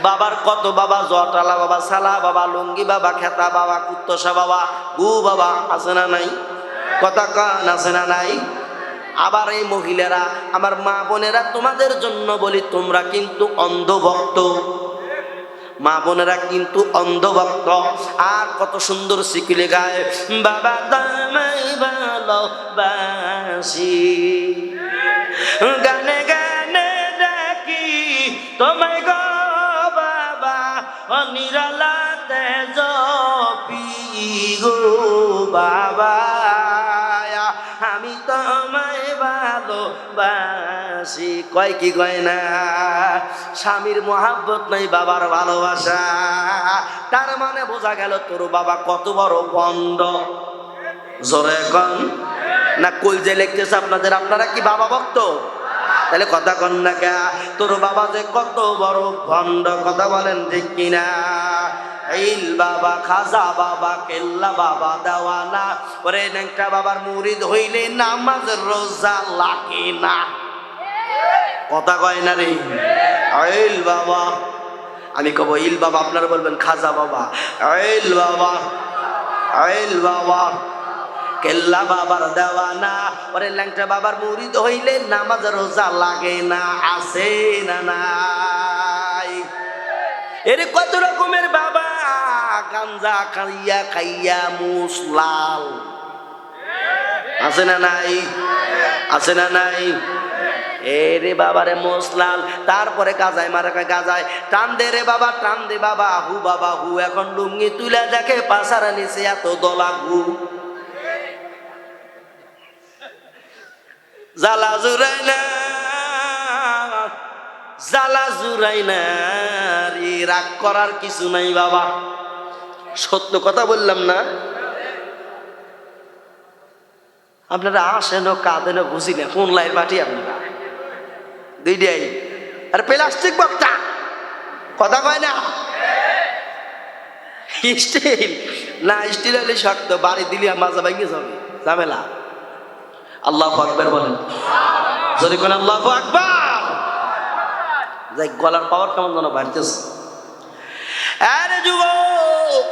বাবার কত বাবা, জটালা বাবা, সালা বাবা, লুঙ্গি বাবা, খেতা বাবা, কুত্তসা বাবা, গু বাবা, আছে না নাই? কথা কান আছে না নাই? আবার এই মহিলারা, আমার মা বোনেরা, তোমাদের জন্য বলি, তোমরা কিন্তু অন্ধভক্ত। মা বোনেরা কিন্তু অন্ধভক্ত। আর কত সুন্দর সিকিলে গায়, বাবা তোমায় ভালোবাসি, গানে গানে ডাকি তোমায় গো বাবা, অনিরালাতে জপি গো বাবা, আমি তোমায় ভালোবাসি। কয় কি কয় না? স্বামীর মহাব্বত নাই, বাবার ভালোবাসা। তার মানে বোঝা গেল তোর বাবা কত বড় বন্ড। জোরে কন না, কই যে লিখতেছে আপনাদের, আপনারা কি বাবা ভক্ত? তাহলে কথা কন না কে? তোর বাবা যে কত বড় ভণ্ড, কথা বলেন ঠিক কিনা? ইল বাবা, খাজা বাবা, কেল্লা বাবা, দেওয়ানা, ওরে নেংটা বাবার মুরিদ হইলে নামাজ রোজা লাগে না। কথা কয় না রে? ইল বাবা, আমি কব ইল বাবা, আপনারা বলবেন খাজা বাবা। ইল বাবা, ইল বাবা, কেল্লা বাবার দেওয়ানা, ওরে ল্যাংটা বাবার মুরিদ হইলে নামাজ রোজা লাগে না। আছে না নাই? এর কত রকমের বাবা, গাঞ্জা খাইয়া খাইয়া মুসলাল, আছে না নাই? আছে না নাই? এরে বাবারে মুসলাল, তারপরে গাজায় মারা, গাজায় টান দে রে বাবা, টান দে বাবা, হু বাবা হু। এখন লুঙ্গি তুলে দেখে পাশারা নিচে এত দলা ঘু। জ্বালা জুড়াই না, জ্বালা জুড়াই না, রাগ করার কিছু নাই বাবা। সত্য কথা বললাম না? আপনারা আসেন কাঁদেন বুঝি না, কোন লাইন পাঠি আপনারা দুইটাই। আর প্লাস্টিক বক্তা, কথা কয় না? স্টিল না, স্টিল হলে শক্ত, বাড়ি দিলে মাজা ভেঙে যাবে, ঝামেলা। আল্লাহু আকবার বলেন, যদি কোন আল্লাহু আকবার। যাই গলার পাওয়ার কেমন যেন বাড়তেছে। আরে যুবক,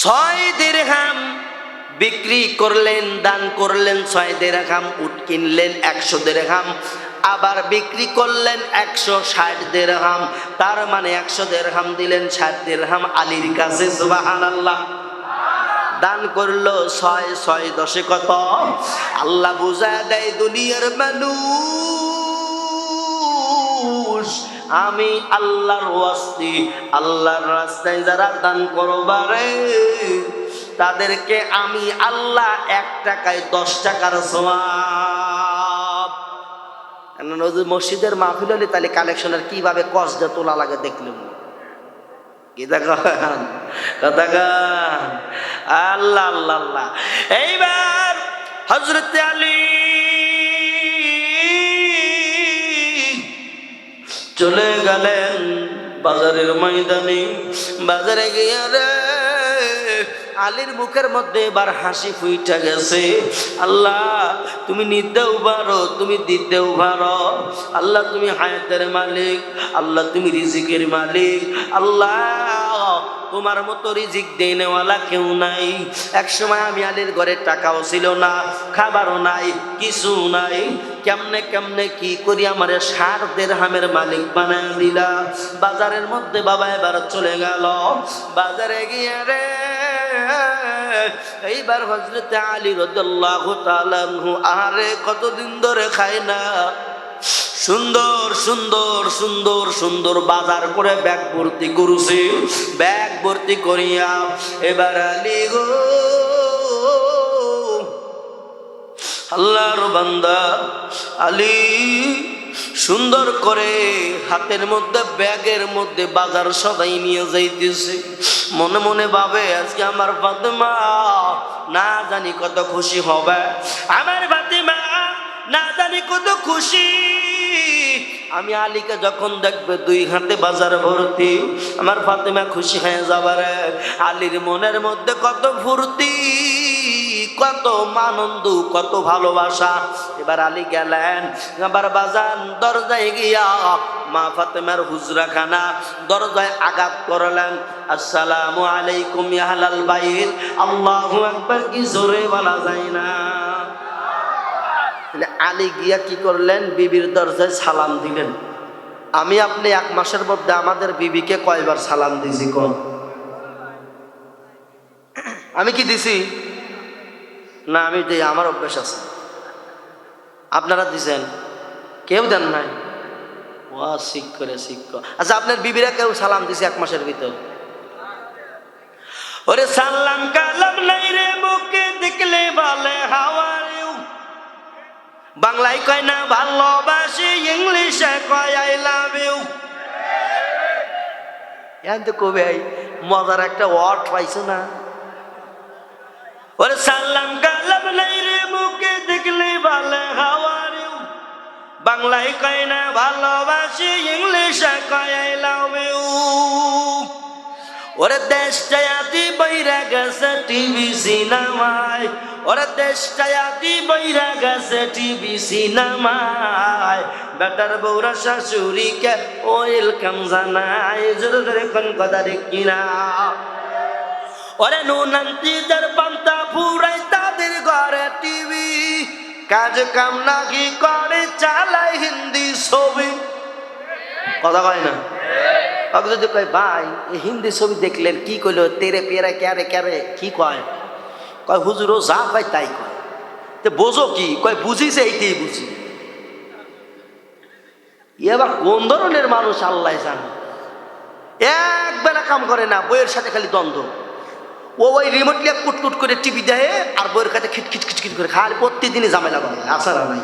6 দিরহাম বিক্রি করলেন, দান করলেন 6 দিরহাম, উট কিনলেন 100 দিরহাম, আবার বিক্রি করলেন 160 দিরহাম। তার মানে 100 দিরহাম দিলেন, 60 দিরহাম আলীর কাছে। সুবহানাল্লাহ। দান করলো 6, 6 10 কত? আল্লাহ বুঝা দেয় দুনিয়ার মানুষ, আমি আল্লাহর ওয়াস্তি, আল্লাহর রাস্তায় যারা দান করবারে, তাদেরকে আমি আল্লাহ 1 টাকায় 10 টাকার সওয়াব। মসজিদের মাহফিল হলে তাহলে কালেকশনের কিভাবে কষ্ট তোলা লাগে দেখলাম। কি দেখান কথা গান, আল্লাহ আল্লাহ আল্লাহ। এইবার হযরত আলী চলে গেলেন বাজারের ময়দানে। বাজারে গিয়ে রে আলীর মুখের মধ্যে এবার হাসি ফুইটা গেছে। আল্লাহ তুমি নিতেও পারো, তুমি দিতেও পারো। আল্লাহ তুমি হায়াতের মালিক, আল্লাহ তুমি রিজিকের মালিক। আল্লাহ তোমার মতো রিজিক দেনেওয়ালা কেউ নাই। এক সময় আমি আলীর ঘরে টাকাও ছিল না, খাবারও নাই, কিছু নাই। কেমনে কেমনে কি করি আমারে 60 দিরহামের মালিক বানায় দিলা। বাজারের মধ্যে বাবা এবার চলে গেল। বাজারে গিয়ে রে এইবার হযরত আলী রাদিয়াল্লাহু তাআলা আনহু আরে কতদিন ধরে খায় না, সুন্দর সুন্দর সুন্দর সুন্দর বাজার করে ব্যাগ ভর্তি করছে। ব্যাগ ভর্তি করিয়া এবার আলী গো, আল্লাহর বান্দা আলী সুন্দর করে হাতের মধ্যে ব্যাগের মধ্যে বাজার সদাই নিয়ে যাইতেছে। মনে মনে ভাবে আজকে আমার ফাতেমা না জানি কত খুশি হবে, আমার ফাতেমা না জানি কত খুশি। আমি আলীকে যখন দেখবে 2 হাতে বাজার ভর্তি, আমার ফাতেমা খুশি হয়ে যাবে। আলীর মনের মধ্যে কত ফুর্তি, কত আনন্দ, কত ভালোবাসা। এবার আলী গেলেন, আবার বাজার দরজায় গিয়া মা ফাতেমার হুজরাখানা, দরজায় আঘাত করলেন, আসসালামু আলাইকুম ইয়া আহলাল বাইত। আল্লাহু আকবার কি জোরে বলা যায় না? আলী গিয়া কি করলেন? বিবির দরজায় সালাম দিলেন। আমি আপনি এক মাসের মধ্যে আমাদের বিবিকে কয়বার সালাম দিছি কোন? আমি কি দিছি? না, আমি দিই, আমার অভ্যাস আছে। আপনারা দিছেন? কেউ দেন নাই? ওয়া শিখ করে শিখ। আচ্ছা, আপনার বিবিরা কেউ সালাম দিছে এক মাসের ভিতর? ওরে সালাম কালাম নাই রে, মুখে দেখলে বলে হাউ আর ইউ। বাংলায় কয় না ভালোবাসি, ইংলিশে কয় আই লাভ ইউ। এখন তো কবে মজার একটা ওয়ার্ড পাইছো না? ওরে সালাম কালাম নাই রে, মুখে দেখলে বলে হাউ আর ইউ। বাংলায় কয় না ভালোবাসি, ইংলিশে কয় আই লাভ ইউ। ওরে দেশটায় আদি বইরা গেছে টিভি সিনেমায়, ওরে দেশটায় আদি বইরা গেছে টিভি সিনেমায়। বেটার বউরা শাশুড়িকে ওয়েলকাম জানায়, জোরে জোরে কোন কথা ঠিক কিনা? ওরে নুনান্তিদের পান্তা ফুরাই তাদের ঘরে টিভি, কাজ কাম নাকি করে চালায় হিন্দি ছবি। কথা কয় না? যদি কয় ভাই হিন্দি ছবি দেখলেন কি কইল, তেরে পেরে ক্যারে ক্যারে কি কয়? কয় হুজুরও যা কয় তাই কয়। তো বোঝো কি? কয় বুঝিছে এইটাই বুঝি। এবার কোন ধরনের মানুষ আল্লাহ জানে। এক বেলা কাম করে না, বইয়ের সাথে খালি দ্বন্দ্ব। ওই রিমোটলি কুটকুট করে টিভি দেয় আর বইয়ের কাছে খিটখিট খিটখিট করে খালি প্রত্যেকদিনই ঝামেলা করে। আছে না নাই?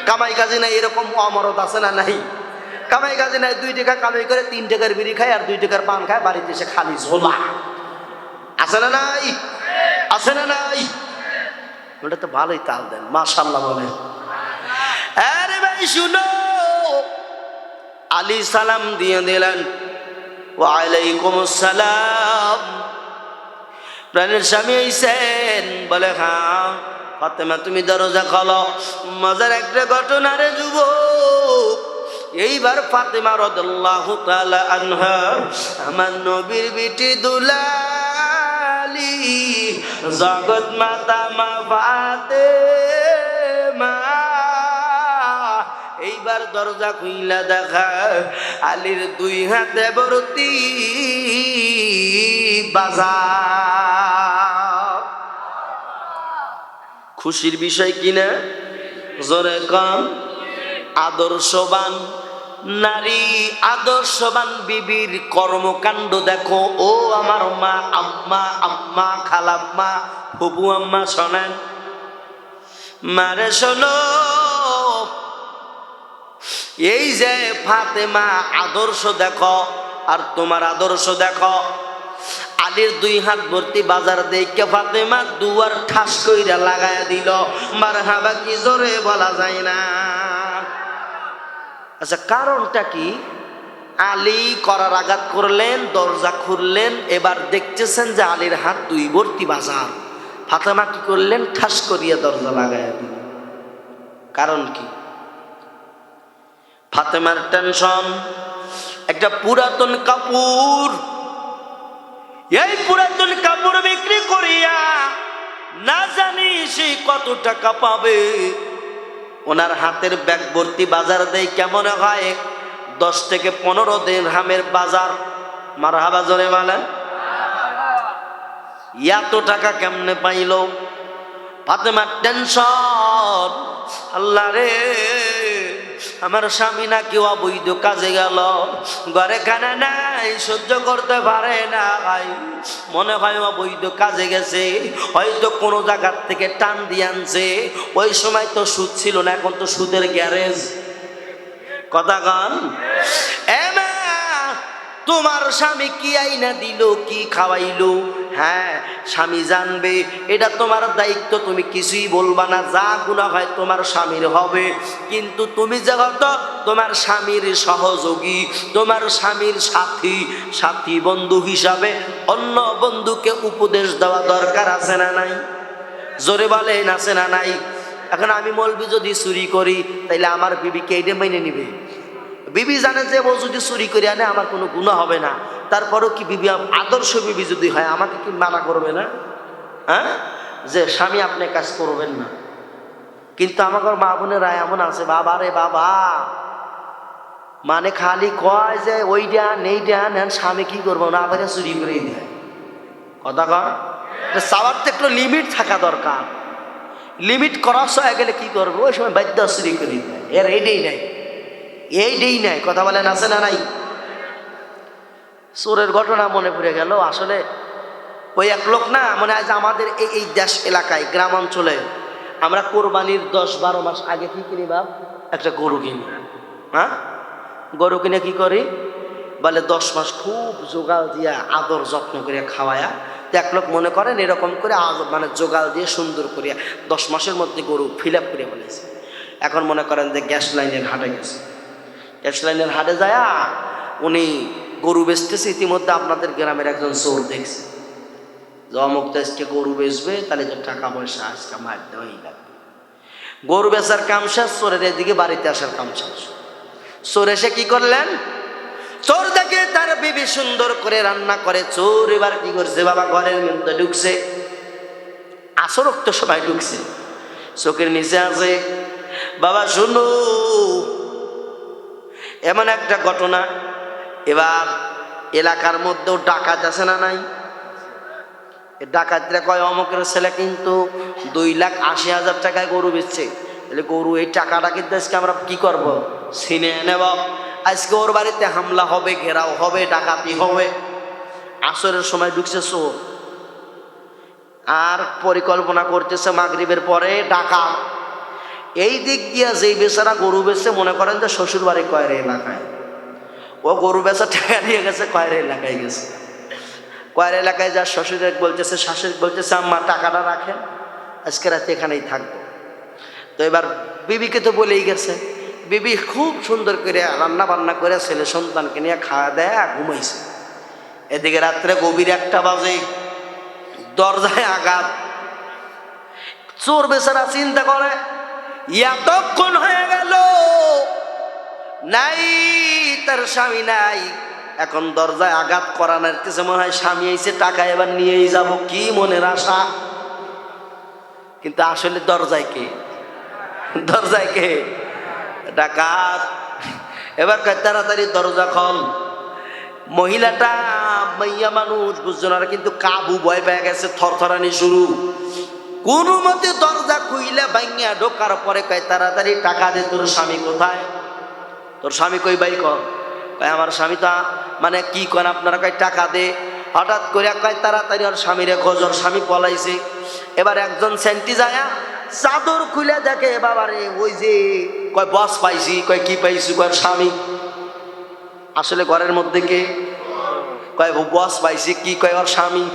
কামাই কাজে নাই এরকম অমরত আছে না নাই? কামাই কাজে নাই, 2 টাকা কামাই করে 3 টাকার বিড়ি খায় আর 2 টাকার পান খায়, বাড়িতে এসে খালি ঝোলা। আছে না নাই? আছে না নাই? ওটা তো ভালোই তাল দেন, মাশাআল্লাহ বলেন। আরে ভাই শুনো, আলী সালাম দিয়ে দিলেন, ওয়া আলাইকুম আসসালাম। প্রাণের স্বামী আইছেন? বলে হ্যাঁ। ফাতেমা তুমি দরজা খোলো। মজার একটা ঘটনা রে যুবক। এইবার ফাতেমা রাদিয়াল্লাহু তাআলা আনহা, আমার নবীর বিটি দুলালি জগৎ মাতা মা ফাতেমা, এইবার দরজা খুইলা দেখা আলীর 2 হাতে ভর্তি বাজার। খুশির বিষয় কিনা? জোরে কম। আদর্শবান নারী, আদর্শবান বিবির কর্মকাণ্ড দেখো। ও আমার মা, আম্মা, আম্মা, খালাম্মা, ফুপু আম্মা শোনেন, মারে শোনো। এই যে ফাতেমা আদর্শ দেখো আর তোমার আদর্শ দেখো। আলীর 2 হাত ভর্তি বাজার দেখে ফাতেমা দুয়ার ঠাস কইরা লাগায়া দিল। মারহাবা কি জোরে বলা যায় না? আচ্ছা, কারণটা কি? আলী করার আঘাত করলেন, দরজা খুললেন, এবার দেখতেছেন যে আলীর হাত 2 ভর্তি বাজার। ফাতেমা কি করলেন? ঠাস করিয়া দরজা লাগায়া দিলেন। কারণ কি? ফাতেমার টেনশন, একটা পুরাতন কাপড়, এই পুরাতন কাপড় বিক্রি করিয়া না জানি সে কত টাকা পাবে। ওনার হাতের ব্যাগ ভর্তি বাজার দেয় কেমন হয় 10 থেকে 15 দিরহামের বাজার। মারহাবা জোরে বলেন। এত টাকা কেমনে পাইল? ফাতেমার টেনশন, আল্লাহ রে আমার স্বামী নাকি অবৈধ কাজে গেল, ঘরে খানা নাই, সহ্য করতে পারে না, মনে হয় অবৈধ কাজে গেছে, হয়তো কোনো জায়গার থেকে টান দিয়ে আনছে। ওই সময় তো সুদ ছিল না, এখন তো সুদের গ্যারেজ। কথা গান। তোমার স্বামী কি আইনা দিল, কি খাওয়াইলো? হ্যাঁ, স্বামী জানবে, এটা তোমার দায়িত্ব, তুমি কিছুই বলবা না। যা গুনাহ হয় তোমার স্বামীর হবে, কিন্তু তুমি যেহেতু তোমার স্বামীর সহযোগী, তোমার স্বামীর সাথী বন্ধু হিসাবে অন্য বন্ধুকে উপদেশ দেওয়া দরকার আছে না নাই? জোরে বলেন, আছে না নাই? এখন আমি মৌলবি যদি চুরি করি, তাইলে আমার বিবিকে এইটা মেনে নিবে? বিবি জানে যে ও যদি চুরি করে আনে আমার কোনো গুনাহ হবে না, তারপরেও কি বিবি আদর্শ বিবি যদি হয় আমাকে কি মানা করবে না? হ্যাঁ, যে স্বামী আপনি কাজ করবেন না। কিন্তু আমাদের মা বোনেরা এমন আছে, বাবা রে বাবা, মানে খালি কয় যে ওইটা নেইটা নেন, স্বামী কি করবো না আবার চুরি করেই দেয়। কথা কয় চাওয়ার তো একটু লিমিট থাকা দরকার। লিমিট ক্রস হয়ে গেলে কি করবো, ওই সময় বাধ্য চুরি করে দেয়। এর এইটাই নাই, এইটাই নাই। কথা বলেন আছে না নাই? চোরের ঘটনা মনে পড়ে গেল। আসলে ওই এক লোক না, মানে আজ আমাদের এই দেশ এলাকায় গ্রাম অঞ্চলে আমরা কোরবানির 10-12 মাস আগে কি কিনি বাপ, একটা গরু কিনি। হ্যাঁ, গরু কিনে কি করি বলে 10 মাস খুব জোগাল দিয়া আদর যত্ন করে খাওয়ায়া। তো এক লোক মনে করেন এরকম করে মানে জোগাল দিয়ে সুন্দর করিয়া 10 মাসের মধ্যে গরু ফিল আপ করে বলেছে। এখন মনে করেন যে গ্যাস লাইনের হাটে গেছে, গ্যাস লাইনের হাটে যায় উনি গরু বেচতেছে। ইতিমধ্যে আপনাদের গ্রামের একজন চোর দেখছে যে অমুক তো আজকে গরু বেচবে, তাহলে যে টাকা পয়সা আজকে মার দেওয়াই লাগবে। গরু বেচার কাম শেষ, চোরের এদিকে বাড়িতে আসার কাম শেষ। চোর এসে কি করলেন, চোর দেখে তার বিবি সুন্দর করে রান্না করে। চোর এবার কি করছে বাবা, ঘরের মধ্যে ঢুকছে, আসরক্ত সবাই ঢুকছে, চোখের নিচে আছে। বাবা শুনো, এমন একটা ঘটনা, এবার এলাকার মধ্যেও ডাকাত আছে না নাই? ডাকাতরা কয় অমুকের ছেলে কিন্তু 2,80,000 টাকায় গরু বেচছে। তাহলে গরু এই টাকাটা কিন্তু আজকে আমরা কি করব, ছিনে নেব। আজকে ওর বাড়িতে হামলা হবে, ঘেরাও হবে, ডাকাতি হবে। আসরের সময় ঢুকছে চোর, আর পরিকল্পনা করতেছে মাগরিবের পরে ডাকাত। এই দিক দিয়ে যেই বেচারা গরু বেচছে, মনে করেন যে শ্বশুর বাড়ি কয়ের এলাকায়, ও গরু বেচা টাকা নিয়ে গেছে কয়ের এলাকায় গেছে। কয়ের এলাকায় যা শ্বশুরের বলতেছে, শাশুড়ি বলতেছে আম্মা টাকাটা রাখেন, আজকে রাতে এখানেই থাকবো। তো এবার বিবিকে তো বলেই গেছে, বিবি খুব সুন্দর করে রান্না বান্না করে ছেলে সন্তানকে নিয়ে খাওয়া দেয়া ঘুমাইছে। এদিকে রাত্রে গভীর 1টা বাজে, দরজায় আঘাত। চোর বেচারা চিন্তা করে এতক্ষণ হয়ে গেল, নাই তার স্বামী নাই, এখন দরজায় আঘাত করা নাড়তেছে, মনে হয় স্বামী এসে টাকা এবার নিয়েই যাব, কি মনের আশা। কিন্তু আসলে দরজায় কে, দরজায় কে, ডাকাত। এবার তাড়াতাড়ি দরজা খোল। মহিলাটা মাইয়া মানুষ, বুঝছো না, কিন্তু কাবু ভয় পেয়ে গেছে, থরথরানি শুরু। কোনো মতে দরজা খুইলে ভাঙিয়া ঢোকার পরে কয় তাড়াতাড়ি টাকা দে, তোর স্বামী কোথায়? তোর স্বামী কই বাই কর? কয় আমার স্বামী তা মানে কি করেন আপনারা, কয় টাকা দে। হঠাৎ করে কয় তাড়াতাড়ি ওর স্বামীরে খোঁজ, ওর স্বামী পলাইছে। এবার একজন সেন্টি যায় চাদর খুলে দেখে, বাবারে ওই যে, কয় বস পাইছি। কয় কি পাইছি? কয় স্বামী। আসলে ঘরের মধ্যে কে? কয় বস পাইছি। কি? কয় ওর স্বামী।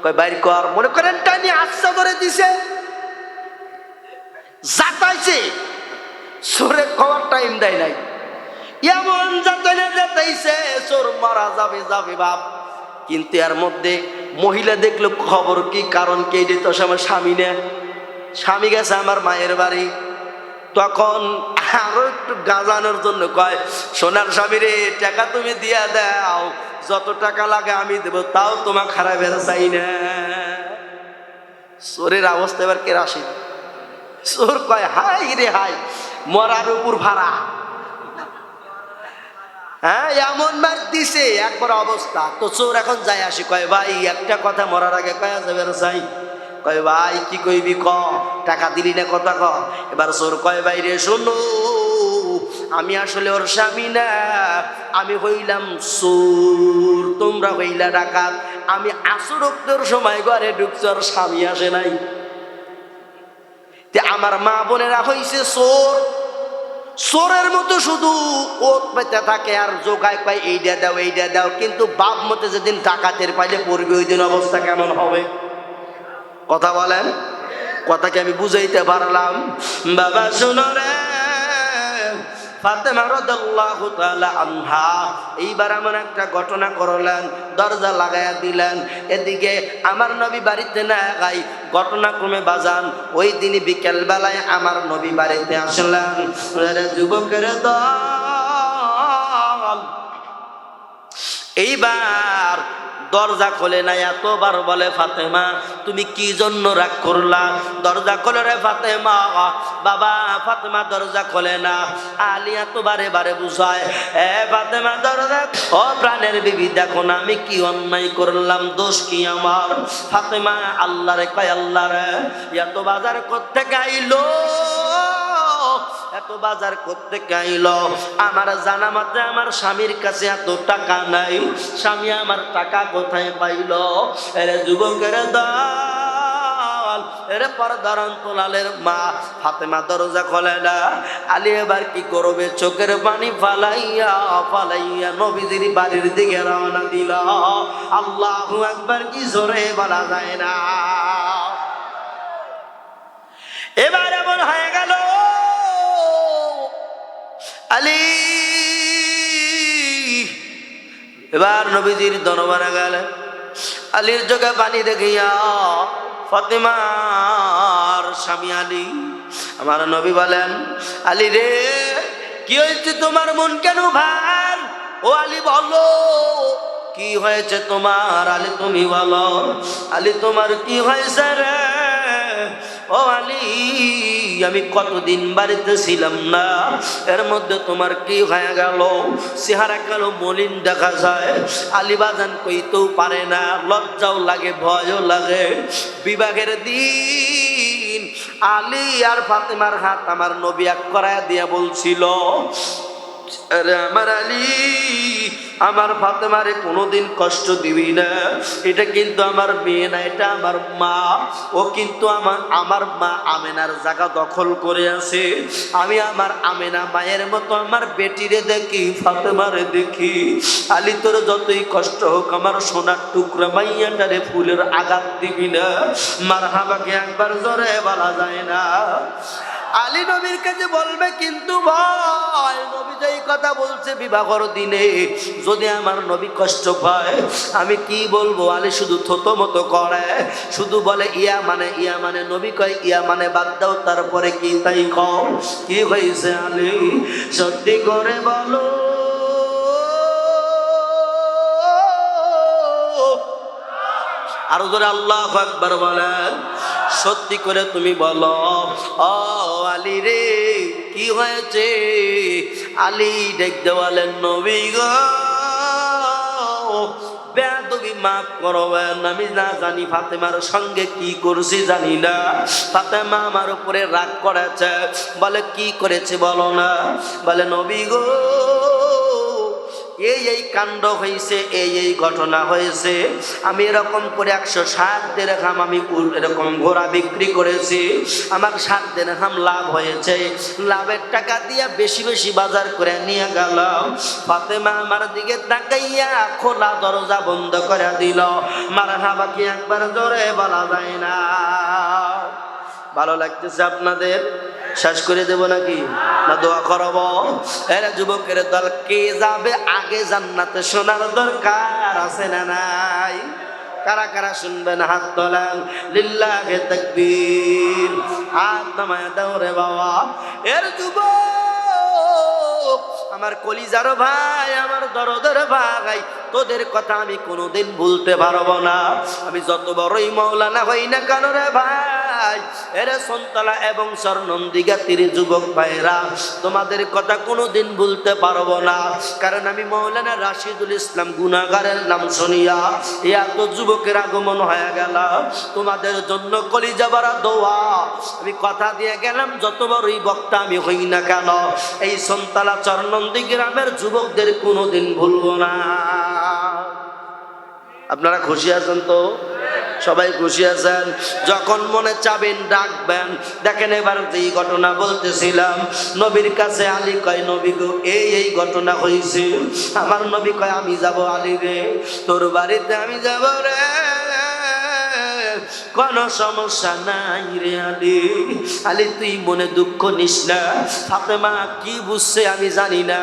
কয় বাইর কর। মনে করেন টাইনি আচ্ছা করে দিছে, যাতাইছে, চোরে খাওয়ার টাইম দেয় নাই, এমন যাতাইছে চোর মারা যাবে যাবে বাপ। কিন্তু এর মধ্যে মহিলা দেখলো খবর কি, কারণ কে, তো আমার স্বামী না, স্বামী গেছে আমার মায়ের বাড়ি। তখন আরো একটু গাজানোর জন্য কয় সোনার স্বামী রে, টাকা তুমি দিয়া দাও, যত টাকা লাগে আমি দেব, তাও তোমার খারাপ চাই না। চোরের অবস্থা এবার কে রাশি। চোর কয় হাই রে হাই, মরার উপর ভাড়া। হ্যাঁ, এমন মার দিছে একবার অবস্থা। তো চোর এখন যাই আসি, কয় ভাই একটা কথা মরার আগে কয়া যাবে চাই। কয় ভাই কি কইবি ক, টাকা দিলি না কথা ক। এবার চোর কয় ভাই রে শোনো, আমি আসলে ওর স্বামী না, আমি হইলাম চোর, তোমরা হইলা ডাকাত। আমি আসরক্তর সময় ঘরে ঢুকছি, ওর স্বামী আসে নাই। আমার মা বোনেরা হইছে চোর, চোরের মতো শুধু ওত পেতে থাকে আর জোগায় পায় এইটা দাও এইটা দাও। কিন্তু বাপ মতে যেদিন ডাকাতের পাইলে পড়বে, ওই দিন অবস্থা কেমন হবে? কথা বলেন, কথাকে আমি বুঝাইতে পারলাম? বাবা শোনো রে, ফাতেমা রাদিয়াল্লাহু তাআলা আনহা এইবার এমন একটা ঘটনা করলেন, দরজা লাগাইয়া দিলেন। এদিকে আমার নবী বাড়িতে না গাই, ঘটনাক্রমে বাজান ওই দিন বিকেল বেলায় আমার নবী বাড়িতে আসলেন। যুবকের দল এইবার দরজা খোলে না, এতবার বলে ফাতেমা তুমি কি জন্য রাগ করলা, দরজা খোলে রে ফাতেমা। বাবা ফাতেমা দরজা খোলে না, আলী এত বারে বারে বুঝায় এ ফাতেমা দরজা, ও প্রাণের বিবি দেখো না আমি কি অন্যায় করলাম, দোষ কি আমার। ফাতেমা আল্লাহ রে কয় আল্লাহ রে এত বাজার করতে গাইলো, এত বাজার করতে গাইল, আমার জানা মতে আমার স্বামীর কাছে এত টাকা নাই, স্বামী আমার টাকা কোথায় পাইল। এরে যুবকের দল, এরে পর্দার অন্তরালের মা ফাতেমা দরজা খোলে না। আলী এবার কি করবে, চোখের পানি ফালাইয়া ফালাইয়া নবীজির বাড়ির দিকে রওনা দিল। আল্লাহু আকবার কি জোরে বলা যায় না। এবার এমন হয়ে গেল আলী এবার নবীজির দরবারে গেলেন, আলীর চোখে পানি দেখিয়া ফাতেমার স্বামী আলী, আমার নবী বলেন আলী রে কি হয়েছে তোমার, মন কেন ভার? ও আলী বলো কি হয়েছে তোমার? আলী তুমি বলো। আলী তোমার কি হয়েছে রে? ও আলী আমি কতদিন বাড়িতে ছিলাম না, এর মধ্যে তোমার কি হয়ে গেল? চেহারা কালো মলিন দেখা যায়। আলী বাজান কইতেও পারে না, লজ্জাও লাগে ভয়ও লাগে। বিবাহের দিন আলী আর ফাতেমার হাত আমার নবী এক করায় দিয়া বলছিল আরে আমার আলী আমার ফাতেমারে কোনোদিন কষ্ট দিবি না, এটা কিন্তু আমার মেয়ে না, এটা আমার মা। ও কিন্তু আমার মা আমেনার জায়গা দখল করে আছে। আমি আমার আমেনা মায়ের মতো আমার বেটিরে দেখি, ফাতেমারে দেখি। আলী তোর যতই কষ্ট হোক আমার সোনার টুকরা মাইয়াটারে ফুলের আঘাত দিবি না। মারহাবাকে একবার জোরে বলা যায় না। আলী নবীর কাছে বলবে কিন্তু ভয়, নবী যেই কথা বলছে বিবাহর দিনে যদি আমার নবী কষ্ট পায় আমি কি বলবো। আলী শুধু থতো মতো করে, শুধু বলে ইয়া মানে নবী কয় ইয়া মানে বাদ দাও, তারপরে কি তাই কও। কি হয়েছে আলী সত্যি করে বলো। আরো জোরে আল্লাহু আকবার বলেন। সত্যি করে তুমি বলো ও আলী রে কি হয়েছে? আলী দেখতে বলেন নবী গো বেয়াদবি মাফ করবেন, আমি না জানি ফাতেমার সঙ্গে কি করছি জানি না। ফাতেমা আমার উপরে রাগ করেছে। বলে কি করেছে বলো না। বলে নবী গো এই কাণ্ড হয়েছে, এই ঘটনা হয়েছে। আমি এরকম করে 160 দিরহাম আমি এরকম ঘোড়া বিক্রি করেছি, আমার 7 দিরহাম লাভ হয়েছে। লাভের টাকা দিয়া বেশি বেশি বাজার করে নিয়ে গেলাম। ফাতেমা আমার দিকে তাকাইয়া খোলা দরজা বন্ধ করে দিল। মারহাবা কি একবার জোরে বলা যায় না। ভালো লাগতেছে আপনাদের? শেষ করে দেব নাকি না দোয়া করব? এরা যুবকের দল কে যাবে আগে জান্নাতে শোনার দরকার আছে না নাই? কারা কারা শুনবেন হাত তোলেন। লিল্লাহি তাকবীর। হাত নামায় দাও রে বাবা। এর যুবক আমার কলিজার ভাই, আমার দরদের ভাই, তোদের কথা আমি কোনোদিন ভুলতে পারবো না। আমি যত বড়ই মাওলানা হই না কেন রে ভাই, এরে সন্তলা এবং স্বর্ণন্দিগাতির যুবক ভাইরা, তোমাদের কথা কোনোদিন ভুলতে পারবো না। কারণ আমি মাওলানা রাশিদুল ইসলাম গুনাহগারের নাম শুনিয়া এত যুবকের আগমন হয়ে গেল। তোমাদের জন্য কলিজা ভরা দোয়া। আমি কথা দিয়ে গেলাম যত বড়ই বক্তা আমি হই না কেন, এই সন্তলা চরনন্দী গ্রামের যুবকদের কোনোদিন ভুলবো না। আপনারা খুশি আছেন তো? সবাই খুশি আছেন? যখন মনে চাবেন ডাকবেন। দেখেন এবার যেই ঘটনা বলতেছিলাম, নবীর কাছে আলী কয় নবী গো এই ঘটনা হয়েছে। আমার নবী কয় আমি যাব আলী রে, তোর বাড়িতে আমি যাব রে, কোনো সমস্যা নাই রে আলী। আলী তুই মনে দুঃখ নিস না। ফাতেমা কি বুঝছে আমি জানি না,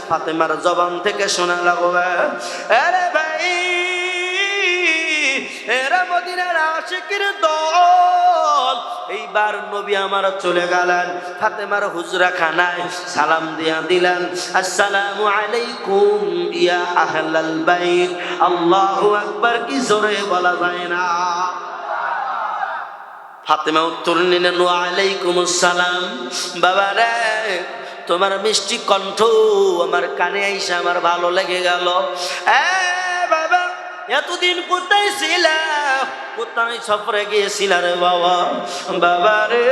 ফাতেমার জবান থেকে শোনা লাগবে আরে ভাই এরা মদিনার আশিকের দল। এইবার নবী আমার চলে গেলেন ফাতেমার হুজরা খানায়, সালাম দিয়া দিলেন, আসসালামু আলাইকুম ইয়া আহলাল বাইত। আল্লাহু আকবার কি জোরে বলা যায় না? ফাতেমা উত্তর নিলেন, ওয়া আলাইকুমুস সালাম। বাবা রে, তোমার মিষ্টি কণ্ঠ আমার কানে আইসা আমার ভালো লেগে গেল। বাবা, এতদিন কোথায় ছিলা? কোথায় সফরে গিয়েছিলা রে বাবা? বাবা রে,